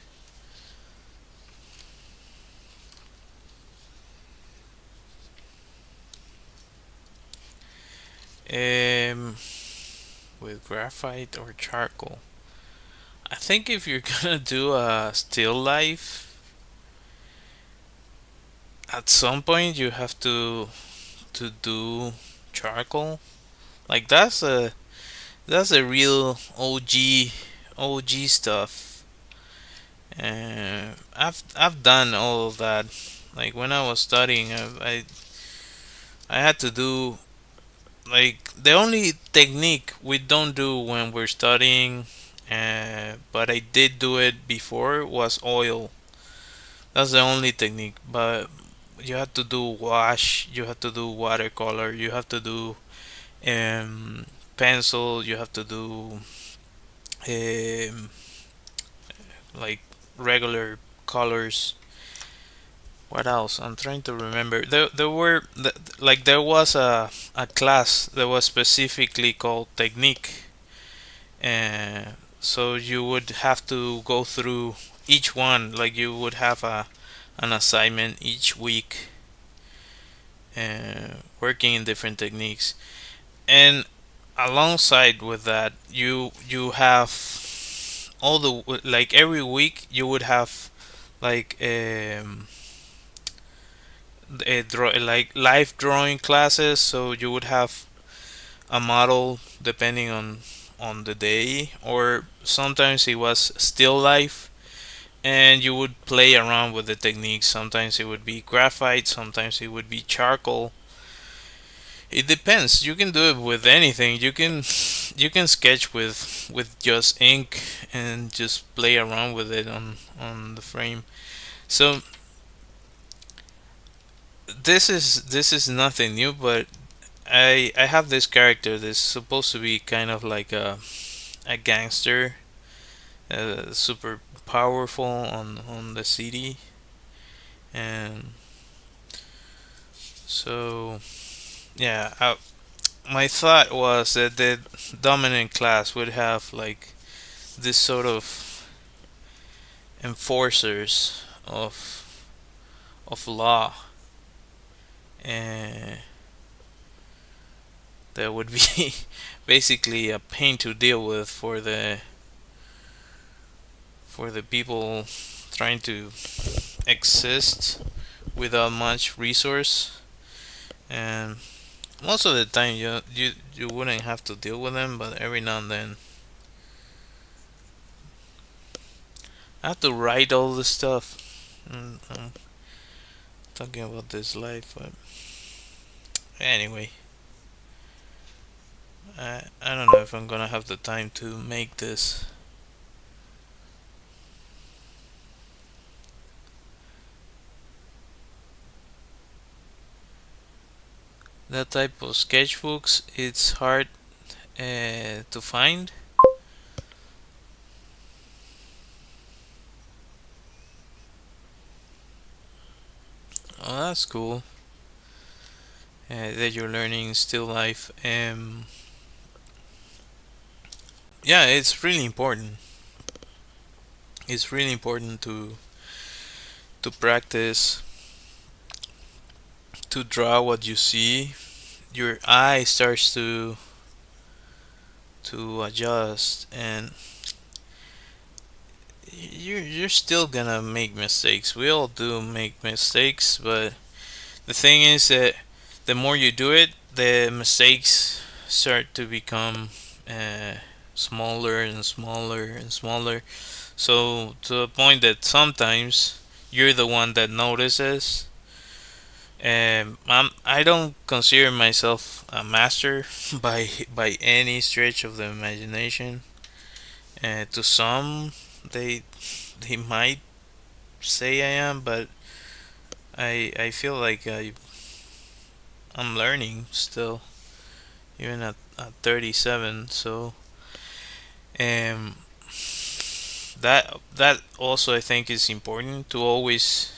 Um, with graphite or charcoal. I think if you're gonna do a still life, at some point you have to do charcoal. Like that's a real OG stuff. I've done all of that. Like when I was studying, I had to do, like, the only technique we don't do when we're studying, but I did do it before, was oil. That's the only technique. But you have to do wash, you have to do watercolor, you have to do um, pencil, you have to do um, like regular colors. What else? I'm trying to remember. There were like there was a class that was specifically called technique, and so you would have to go through each one. Like you would have a an assignment each week, working in different techniques. And alongside with that, you have all the, like, every week you would have like like live drawing classes. So you would have a model depending on the day, or sometimes it was still life, and you would play around with the techniques. Sometimes it would be graphite, sometimes it would be charcoal. It depends. You can do it with anything. You can sketch with just ink and just play around with it on the frame. So this is nothing new, but I have this character that's supposed to be kind of like a gangster, super powerful on the city. And so yeah, my thought was that the dominant class would have like this sort of enforcers of law, and that would be basically a pain to deal with for the people trying to exist without much resource. And most of the time you wouldn't have to deal with them, but every now and then I have to write all this stuff. I'm talking about this life, but anyway, I don't know if I'm gonna have the time to make this. That type of sketchbooks, it's hard to find. Oh, that's cool. That you're learning still life. Yeah, it's really important. It's really important to practice, to draw what you see. Your eye starts to adjust, and you're still gonna make mistakes. We all do make mistakes, but the thing is that the more you do it, the mistakes start to become smaller and smaller and smaller. So to the point that sometimes you're the one that notices. I don't consider myself a master by any stretch of the imagination. To some, they they might say I am, but I feel like I'm learning still, even at 37. So um, that also I think is important to always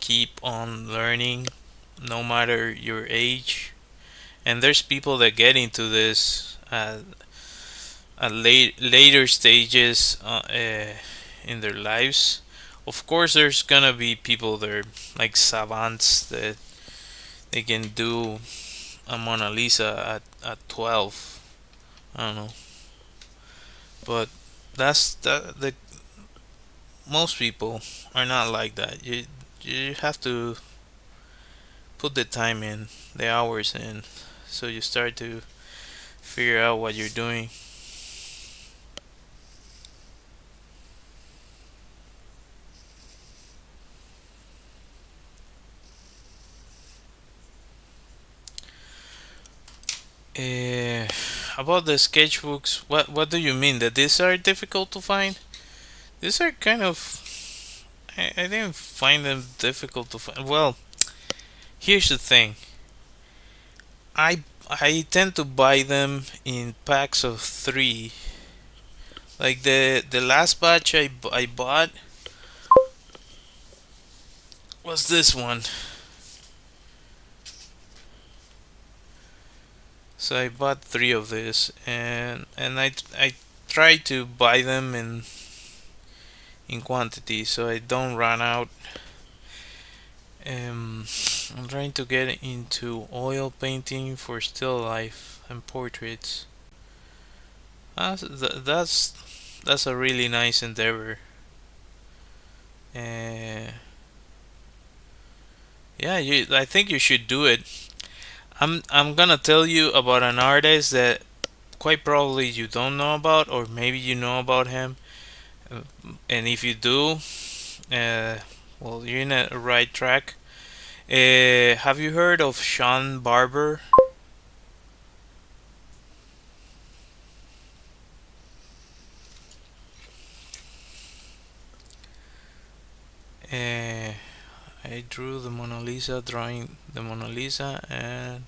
keep on learning, no matter your age. And there's people that get into this at later stages in their lives. Of course, there's gonna be people that are like savants that they can do a Mona Lisa at 12. I don't know, but that's the most people are not like that. You have to put the time in, the hours in, so you start to figure out what you're doing. Uh, about the sketchbooks, what do you mean that these are difficult to find? These are kind of, I didn't find them difficult to find. Well, here's the thing. I tend to buy them in packs of 3. Like the last batch I bought was this one. So I bought 3 of this, and I try to buy them in quantity so I don't run out. Um, I'm trying to get into oil painting for still life and portraits. That's a really nice endeavor. Uh, yeah, I think you should do it. I'm gonna tell you about an artist that quite probably you don't know about, or maybe you know about him. Uh, and if you do, uh, well, you're in a right track. Have you heard of Sean Barber? Uh, I drew the Mona Lisa, drawing the Mona Lisa, and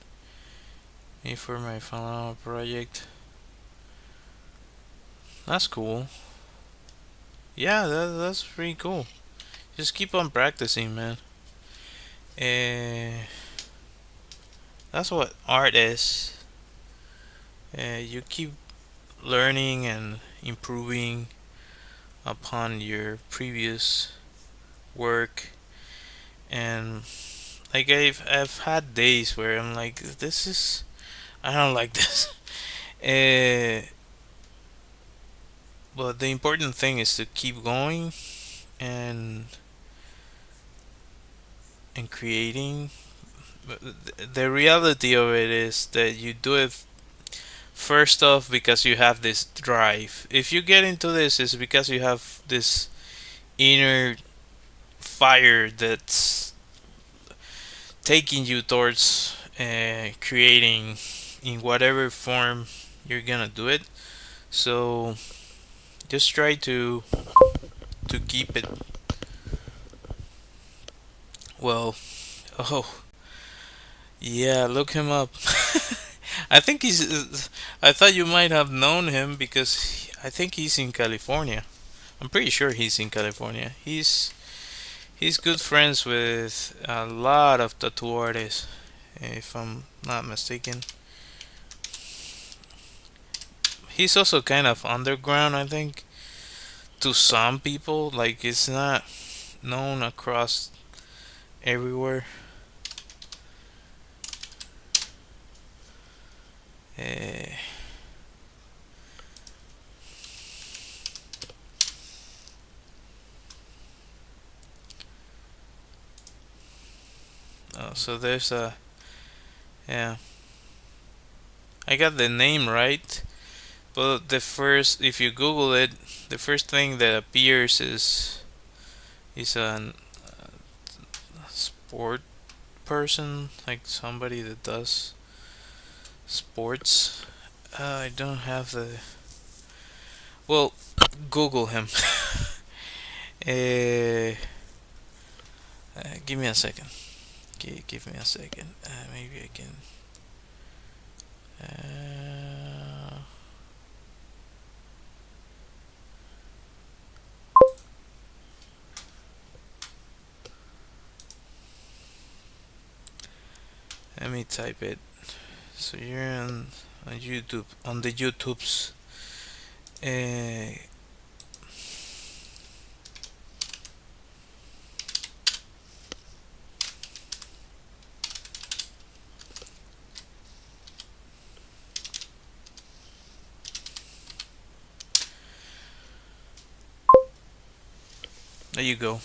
me for my final project. That's cool. Yeah, that's pretty cool. Just keep on practicing, man. Uh, that's what art is. You keep learning and improving upon your previous work, and like I've had days where I'm like, this is I don't like this. uh, but the important thing is to keep going and creating. But the reality of it is that you do it first off because you have this drive. If you get into this, it's because you have this inner fire that's taking you towards creating in whatever form you're gonna do it. So just try to keep it well. Oh yeah, look him up. I think he's. I thought you might have known him because I think he's in California. I'm pretty sure he's in California. He's good friends with a lot of tattoo artists, if I'm not mistaken. He's also kind of underground, I think, to some people. Like it's not known across everywhere. Uh, so there's a yeah. I got the name right, but the first if you Google it, the first thing that appears is a sport person, like somebody that does sports. I don't have the. Well, Google him. uh, give me a second. Give me a second. Maybe I can. Uh, Let me type it. So you're on YouTube, on the YouTubes. Uh, there you go.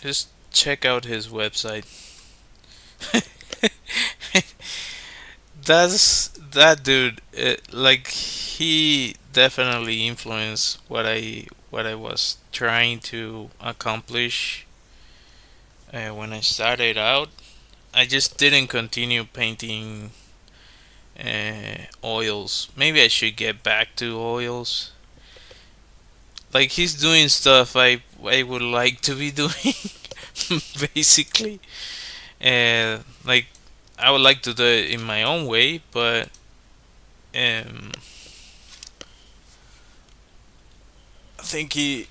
Just check out his website. That's that dude. Like he definitely influenced what I was trying to accomplish when I started out. I just didn't continue painting oils. Maybe I should get back to oils. Like he's doing stuff I would like to be doing, basically. Like I would like to do it in my own way, but um, I think he's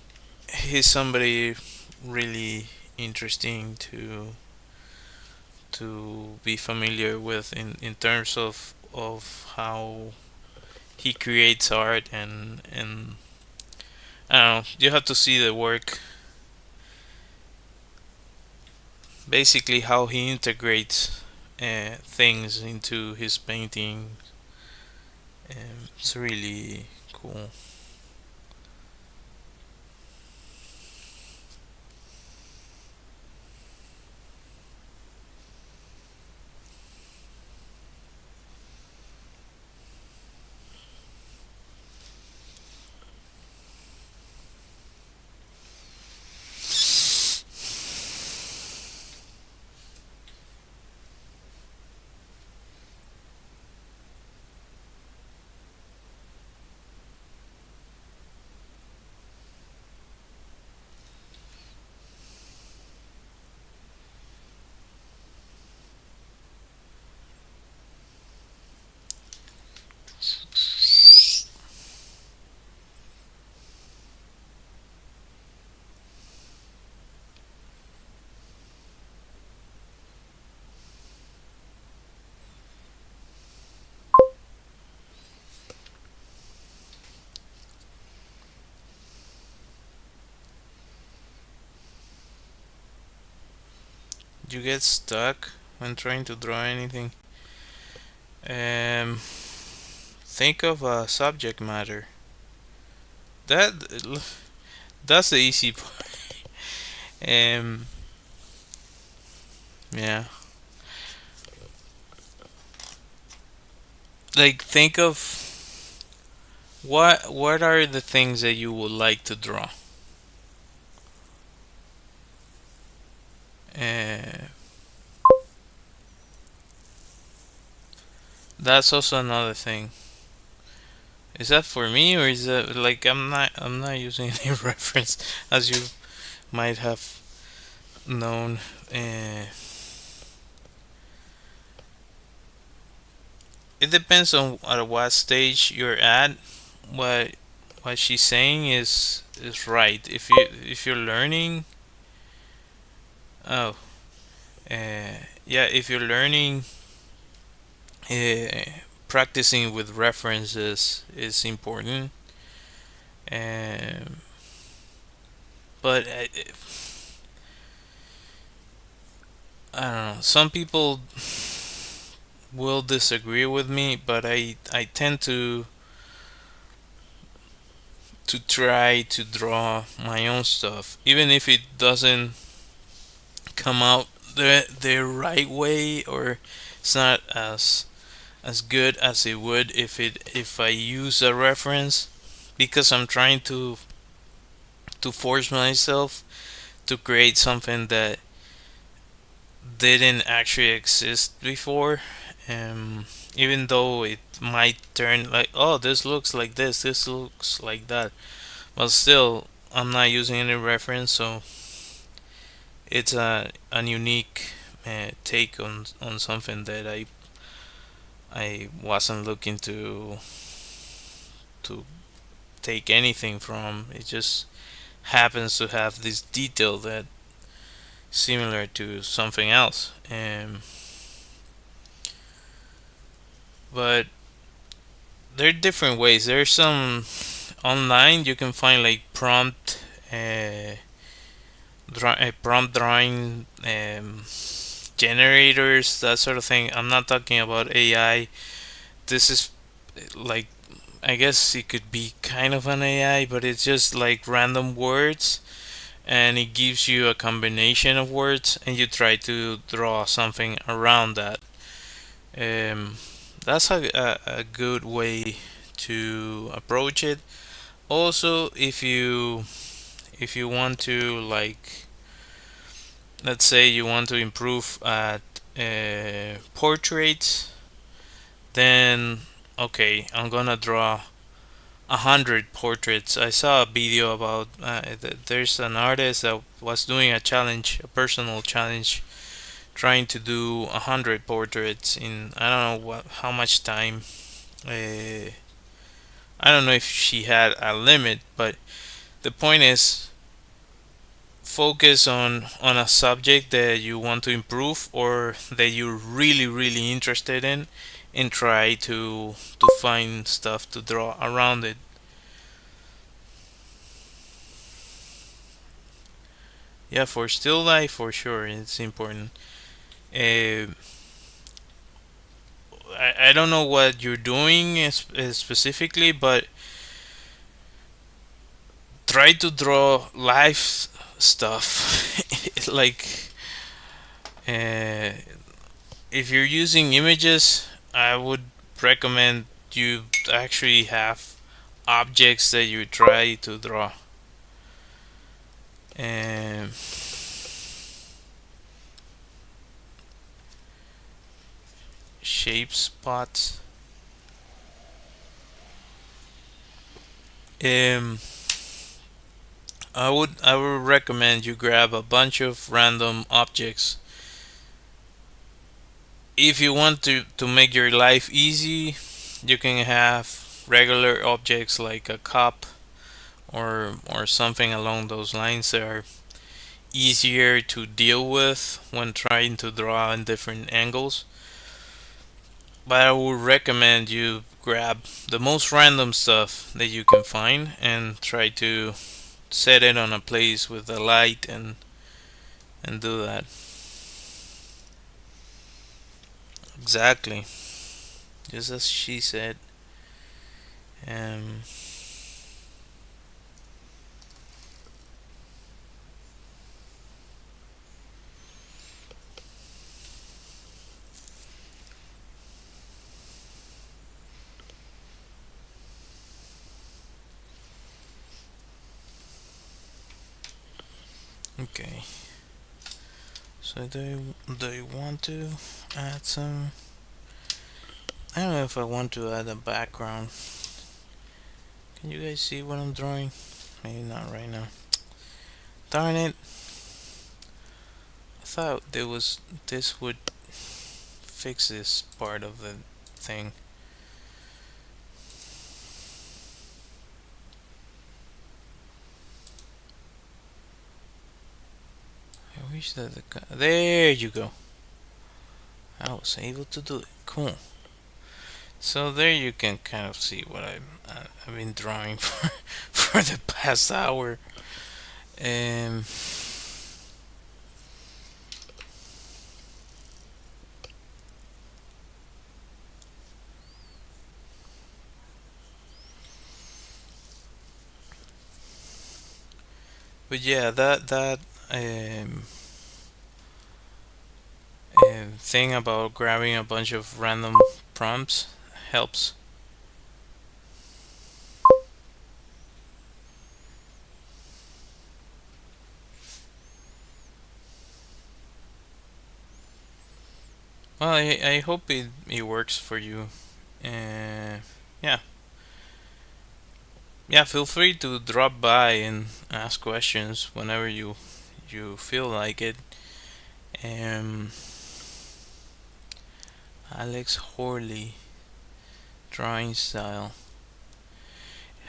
somebody really interesting to be familiar with in terms of how he creates art and I don't know. You have to see the work. basically how he integrates things into his painting. It's really cool. You get stuck when trying to draw anything. Um, think of a subject matter. That that's the easy part. Um, yeah. Like think of what are the things that you would like to draw. Uh, that's also another thing. Is that for me or is that like I'm not using any reference as you might have known. Uh, it depends on at what stage you're at. What what she's saying is right. If you're learning, oh, yeah, if you're learning, uh, practicing with references is important. Um, but I don't know. Some people will disagree with me, but I tend to try to draw my own stuff, even if it doesn't come out the right way or it's not as good as it would if I use a reference because I'm trying to force myself to create something that didn't actually exist before. Um, Even though it might turn like, oh, this looks like this looks like that, but still, I'm not using any reference, so it's a unique take on something that I wasn't looking to take anything from. It just happens to have this detail that similar to something else. But there are different ways. There's some online you can find like prompt drawing generators, that sort of thing. I'm not talking about AI. This is like I guess it could be kind of an AI, but it's just like random words and it gives you a combination of words and you try to draw something around that. Um, that's a good way to approach it. Also, if you want to like let's say you want to improve at portraits, then okay, I'm gonna draw 100 portraits. I saw a video about there's an artist that was doing a challenge, a personal challenge, trying to do 100 portraits in I don't know what how much time. Uh, I don't know if she had a limit, but the point is focus on a subject that you want to improve or that you're really interested in and try to find stuff to draw around it. Yeah, for still life, for sure, it's important. Uh, I don't know what you're doing specifically, but try to draw life stuff. Like, uh, if you're using images, I would recommend you actually have objects that you try to draw. And shape spots. Um, I would recommend you grab a bunch of random objects. If you want to make your life easy, you can have regular objects like a cup or something along those lines that are easier to deal with when trying to draw in different angles. But I would recommend you grab the most random stuff that you can find and try to set it on a place with the light and do that. Exactly. Just as she said. Um, okay. So do you want to add some? I don't know if I want to add a background. Can you guys see what I'm drawing? Maybe not right now. Darn it! I thought this would fix this part of the thing. I wish that there you go. I was able to do it. Cool. So there you can kind of see what I've been drawing for the past hour. Um, but yeah, that um, thing about grabbing a bunch of random prompts helps. Well, I hope it works for you. Yeah, yeah. Feel free to drop by and ask questions whenever you feel like it. Um, Alex Horley drawing style.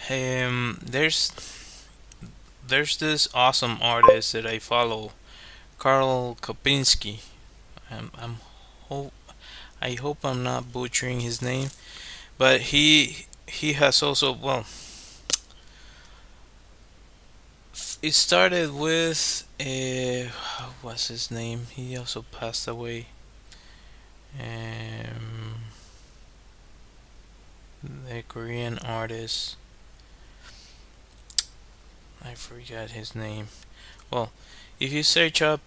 There's this awesome artist that I follow, Karl Kopinski. I'm hope I hope I'm not butchering his name, but he has also, well, it started with what's his name? He also passed away. Um, the Korean artist. I forgot his name. Well, if you search up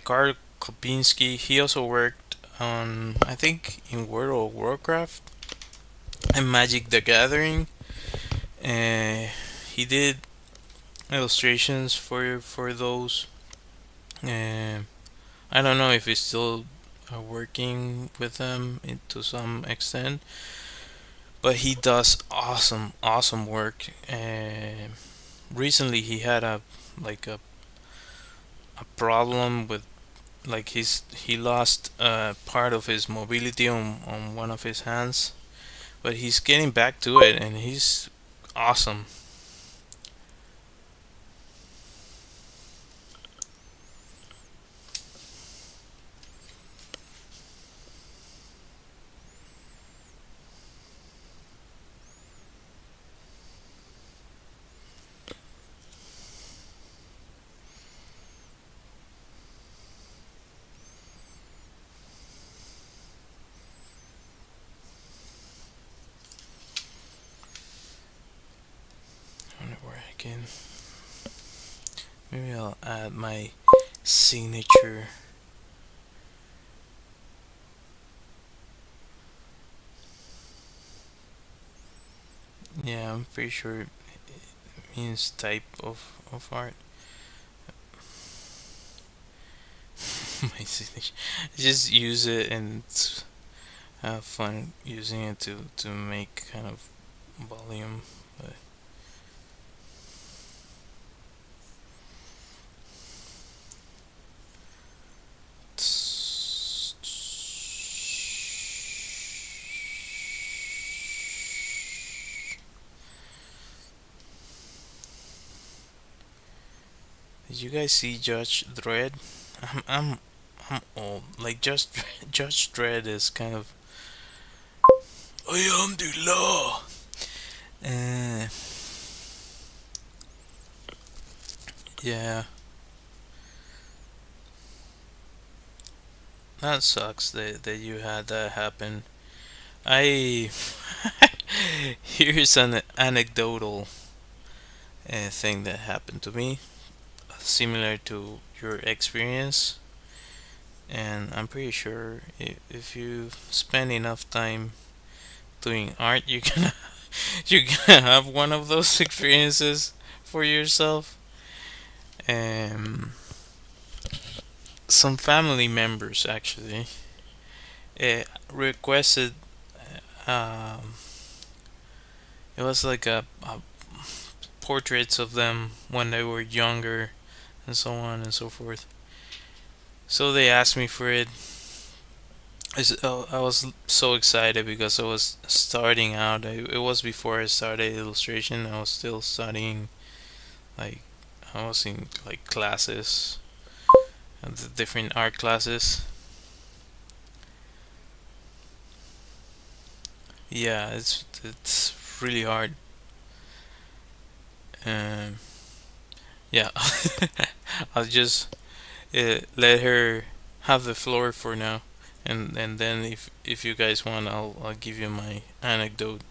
Karl Kopinski, he also worked on, I think, in World of Warcraft and Magic the Gathering. Uh, he did illustrations for those. Uh, I don't know if he's still working with them to some extent, but he does awesome work. Recently, he had like a problem with, like, he lost part of his mobility on one of his hands, but he's getting back to it, and he's awesome. can maybe I'll add my signature. Yeah, I'm pretty sure it means type of art. My signature. Just use it and have fun using it to make kind of volume. But did you guys see Judge Dredd? I'm I'm I'm old. Like Judge Dredd is kind of I am the law. Uh, yeah, that sucks that you had that happen. I here's an anecdotal thing that happened to me, similar to your experience, and I'm pretty sure if you spend enough time doing art, you can you're gonna have one of those experiences for yourself. Um, some family members actually requested. Um, it was like a portraits of them when they were younger, and so on and so forth. So they asked me for it. I was so excited because I was starting out. It was before I started illustration. I was still studying. Like I was in like classes, the different art classes. Yeah, it's really hard. Um, yeah, I'll just let her have the floor for now, and then if you guys want, I'll give you my anecdote.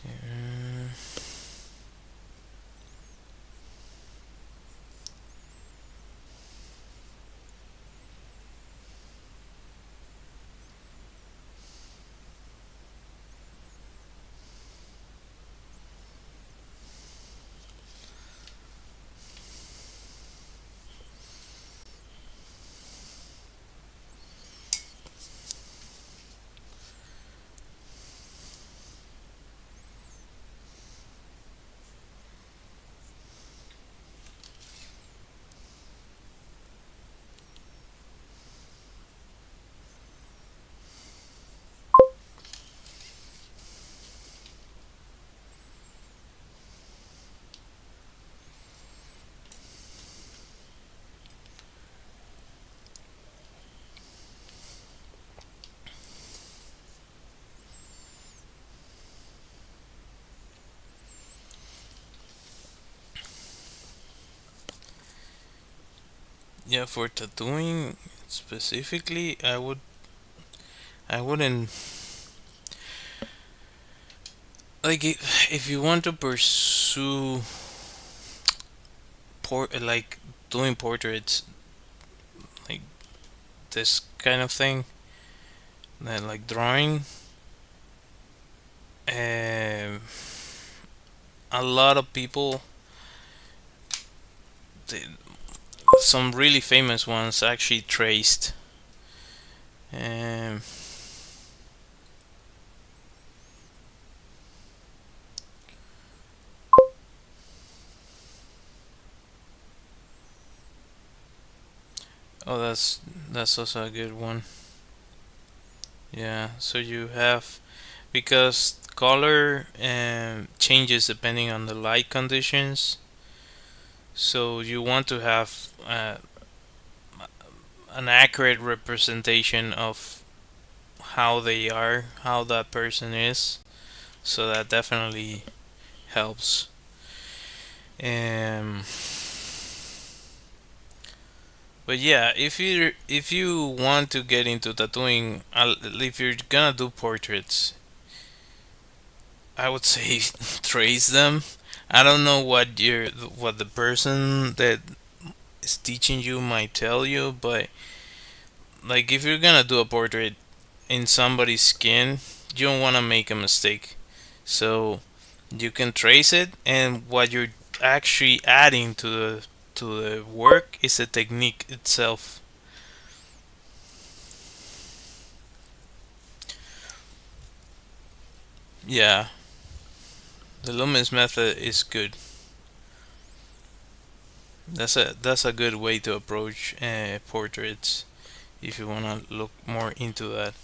Uh, yeah, for tattooing specifically, I wouldn't like if you want to pursue like doing portraits like this kind of thing, that like drawing. Um, a lot of people, they, some really famous ones, actually traced. Um, oh, that's also a good one. Yeah, so you have because color changes depending on the light conditions. So you want to have an accurate representation of how they are, how that person is. So that definitely helps. Um, But yeah, if you want to get into tattooing, if you're gonna do portraits, I would say trace them. I don't know what the person that is teaching you might tell you, but like if you're gonna do a portrait in somebody's skin, you don't want to make a mistake. So you can trace it, and what you're actually adding to the work is the technique itself. Yeah, the Loomis method is good. That's a good way to approach portraits if you wanna look more into that.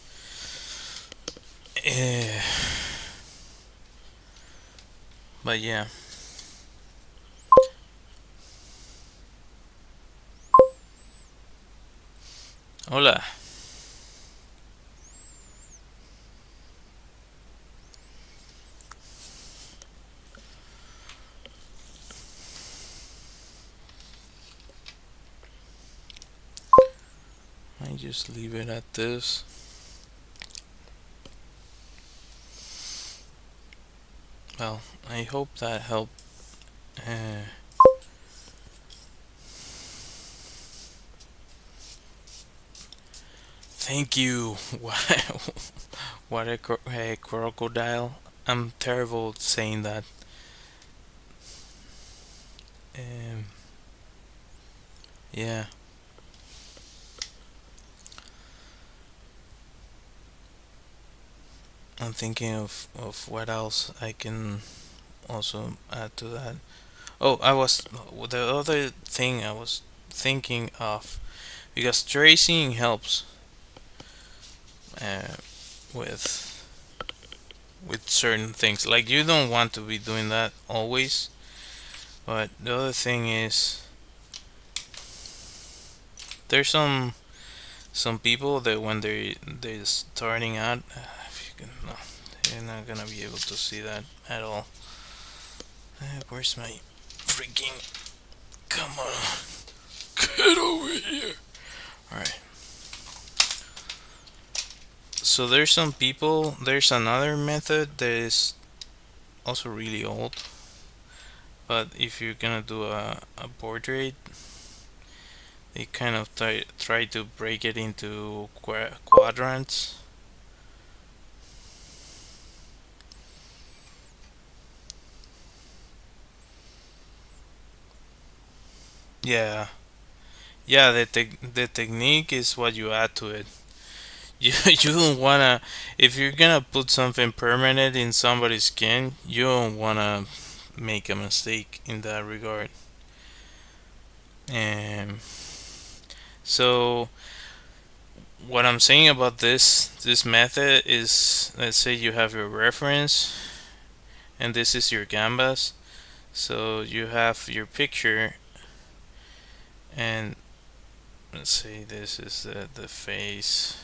Uh, but yeah, hola. I just leave it at this. Well, I hope that helped. Uh, Thank you. What a crocodile. I'm terrible at saying that. Um, yeah, I'm thinking of what else I can also add to that. Oh, the other thing I was thinking of, because tracing helps uh, with certain things. Like you don't want to be doing that always, but the other thing is there's some people that when they're starting out, if you can, no, you're not gonna be able to see that at all. Where's my freaking? Come on, get over here! All right. So there's some people. There's another method that is also really old. But if you're gonna do a portrait, they kind of try to break it into quadrants. Yeah, yeah. The technique is what you add to it. You don't wanna, if you're gonna put something permanent in somebody's skin, you don't wanna make a mistake in that regard. And so what I'm saying about this method is, let's say you have your reference and this is your canvas. So you have your picture, and let's say this is the face.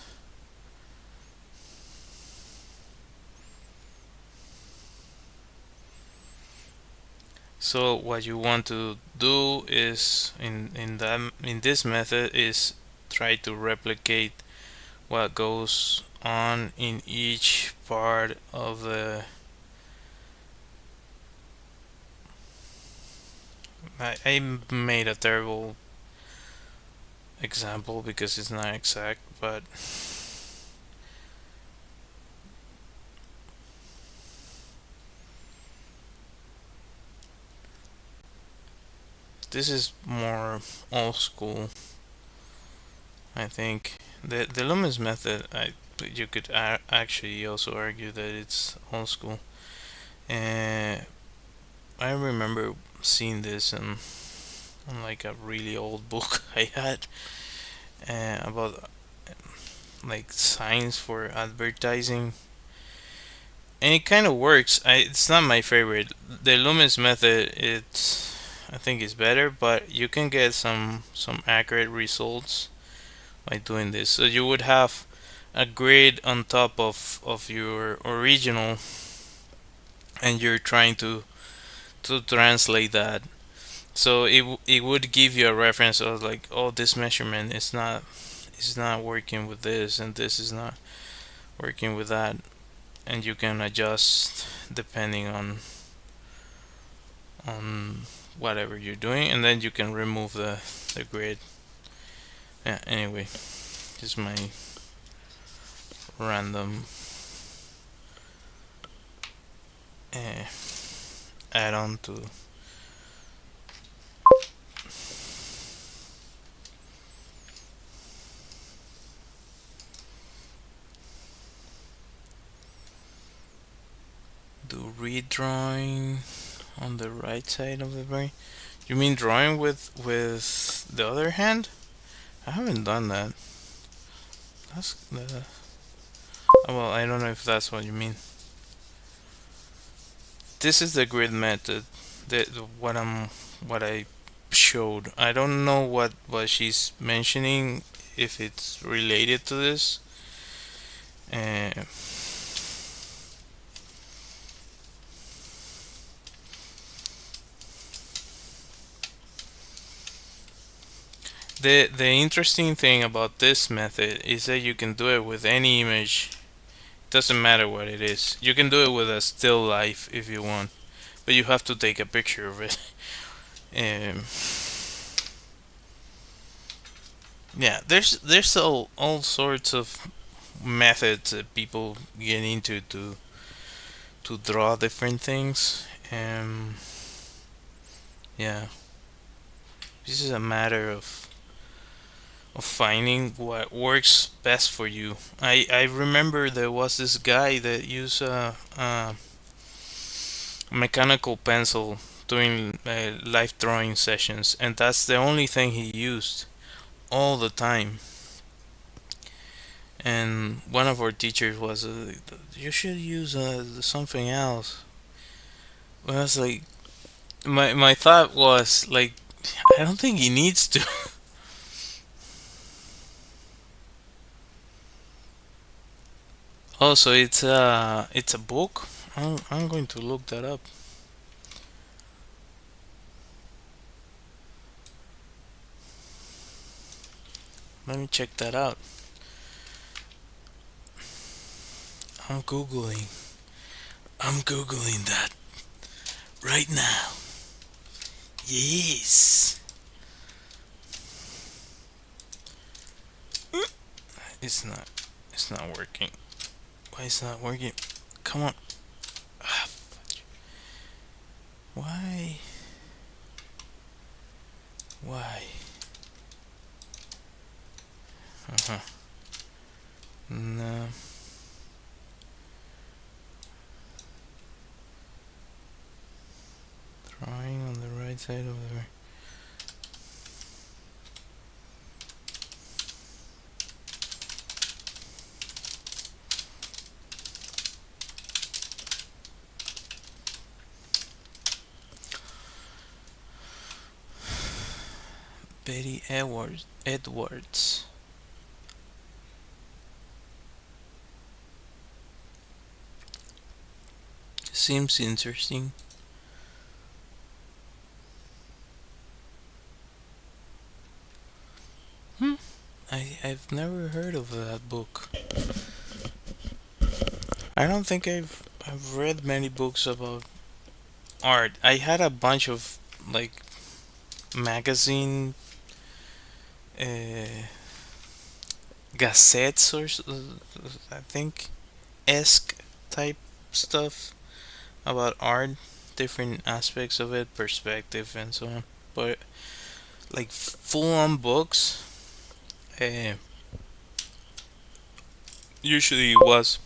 So what you want to do is in this method is try to replicate what goes on in each part of the. I made a terrible example because it's not exact, but this is more old school. I think the Loomis method. You could actually also argue that it's old school. And I remember seeing this in like a really old book I had about like signs for advertising, and it kind of works. It's not my favorite. The Loomis method, it's I think it's better, but you can get some accurate results by doing this. So you would have a grid on top of your original, and you're trying to translate that So it would give you a reference of like, oh, this measurement is not working with this, and this is not working with that, and you can adjust depending on whatever you're doing, and then you can remove the grid. Yeah. Anyway, just my random uh, add-on to. Do redrawing on the right side of the brain. You mean drawing with the other hand? I haven't done that. That's well, I don't know if that's what you mean. This is the grid method. What I showed. I don't know what she's mentioning, if it's related to this. Uh, the interesting thing about this method is that you can do it with any image. Doesn't matter what it is. You can do it with a still life if you want, but you have to take a picture of it. Um, yeah, there's all sorts of methods that people get into to draw different things. Yeah, this is a matter of finding what works best for you. I remember there was this guy that used a mechanical pencil doing life drawing sessions, and that's the only thing he used all the time. And one of our teachers was, "You should use something else." Well, I was like, my thought was like, I don't think he needs to. Also, it's a book. I'm going to look that up. Let me check that out. I'm googling. I'm googling that right now. Yes. It's not. It's not working. Why is it not working? Come on. Ah, why? Why? Uh huh. No. Drawing on the right side of the Betty Edwards. Seems interesting. Hmm. I've never heard of that book. I don't think I've read many books about art. I had a bunch of like magazine uh, gazettes I think esque type stuff about art, different aspects of it, perspective and so on. But like full on books, uh, usually was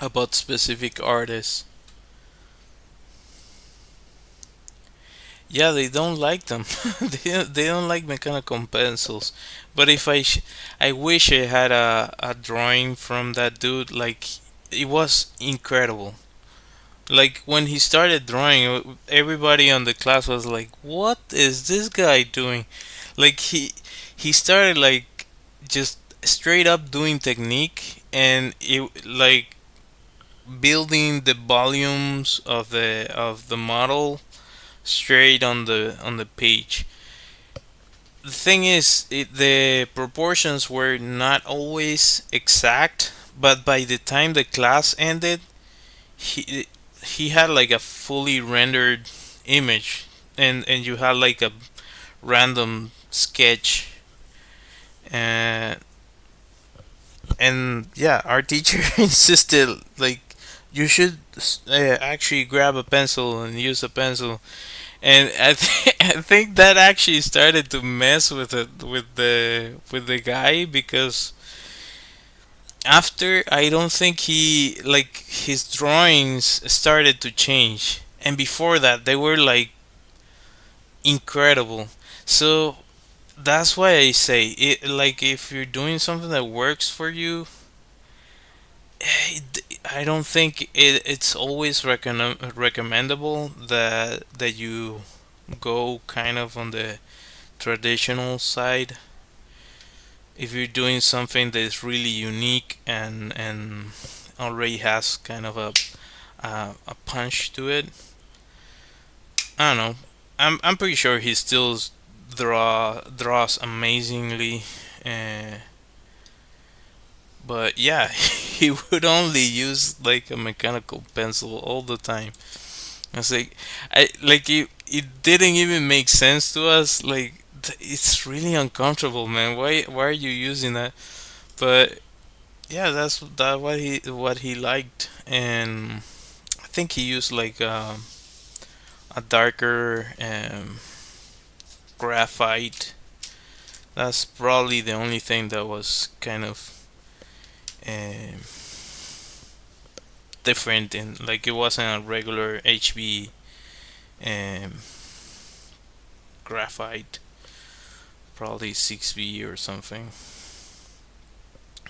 about specific artists. Yeah, they don't like them. They don't like mechanical pencils. But if I wish I had a drawing from that dude. Like it was incredible. Like when he started drawing, everybody on the class was like, "What is this guy doing?" Like he started like just straight up doing technique, and it like building the volumes of the model straight on the page. The thing is, the proportions were not always exact, but by the time the class ended, he he had like a fully rendered image, and you had like a random sketch, and yeah, our teacher insisted like you should actually grab a pencil and use a pencil, and I think that actually started to mess with it with the guy, because after, I don't think he like his drawings started to change, and before that they were like incredible. So that's why I say it, like if you're doing something that works for you, I don't think it's always recommendable that you go kind of on the traditional side. If you're doing something that is really unique and already has kind of a punch to it, I don't know. I'm pretty sure he still draws amazingly, uh, but yeah, he would only use like a mechanical pencil all the time. I was like, I like it didn't even make sense to us. Like it's really uncomfortable, man. Why are you using that? But yeah, that's what he liked, and I think he used like a darker graphite. That's probably the only thing that was kind of um, different, in like it wasn't a regular HB um, graphite, probably 6B or something.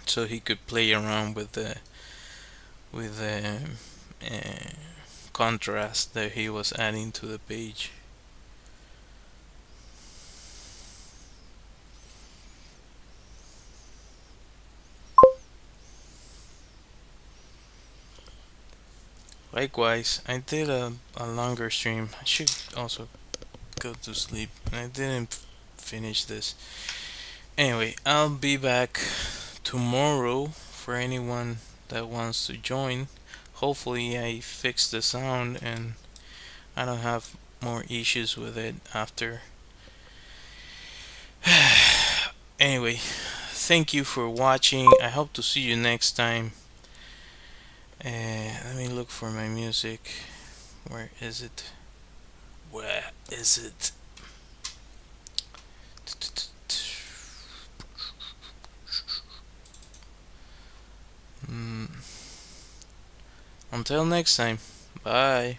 So he could play around with the uh, contrast that he was adding to the page. Likewise, I did a longer stream. I should also go to sleep. I didn't finish this. Anyway, I'll be back tomorrow for anyone that wants to join. Hopefully, I fix the sound and I don't have more issues with it after. Anyway, thank you for watching. I hope to see you next time. Let me look for my music. Where is it? Where is it? Mm. Until next time. Bye.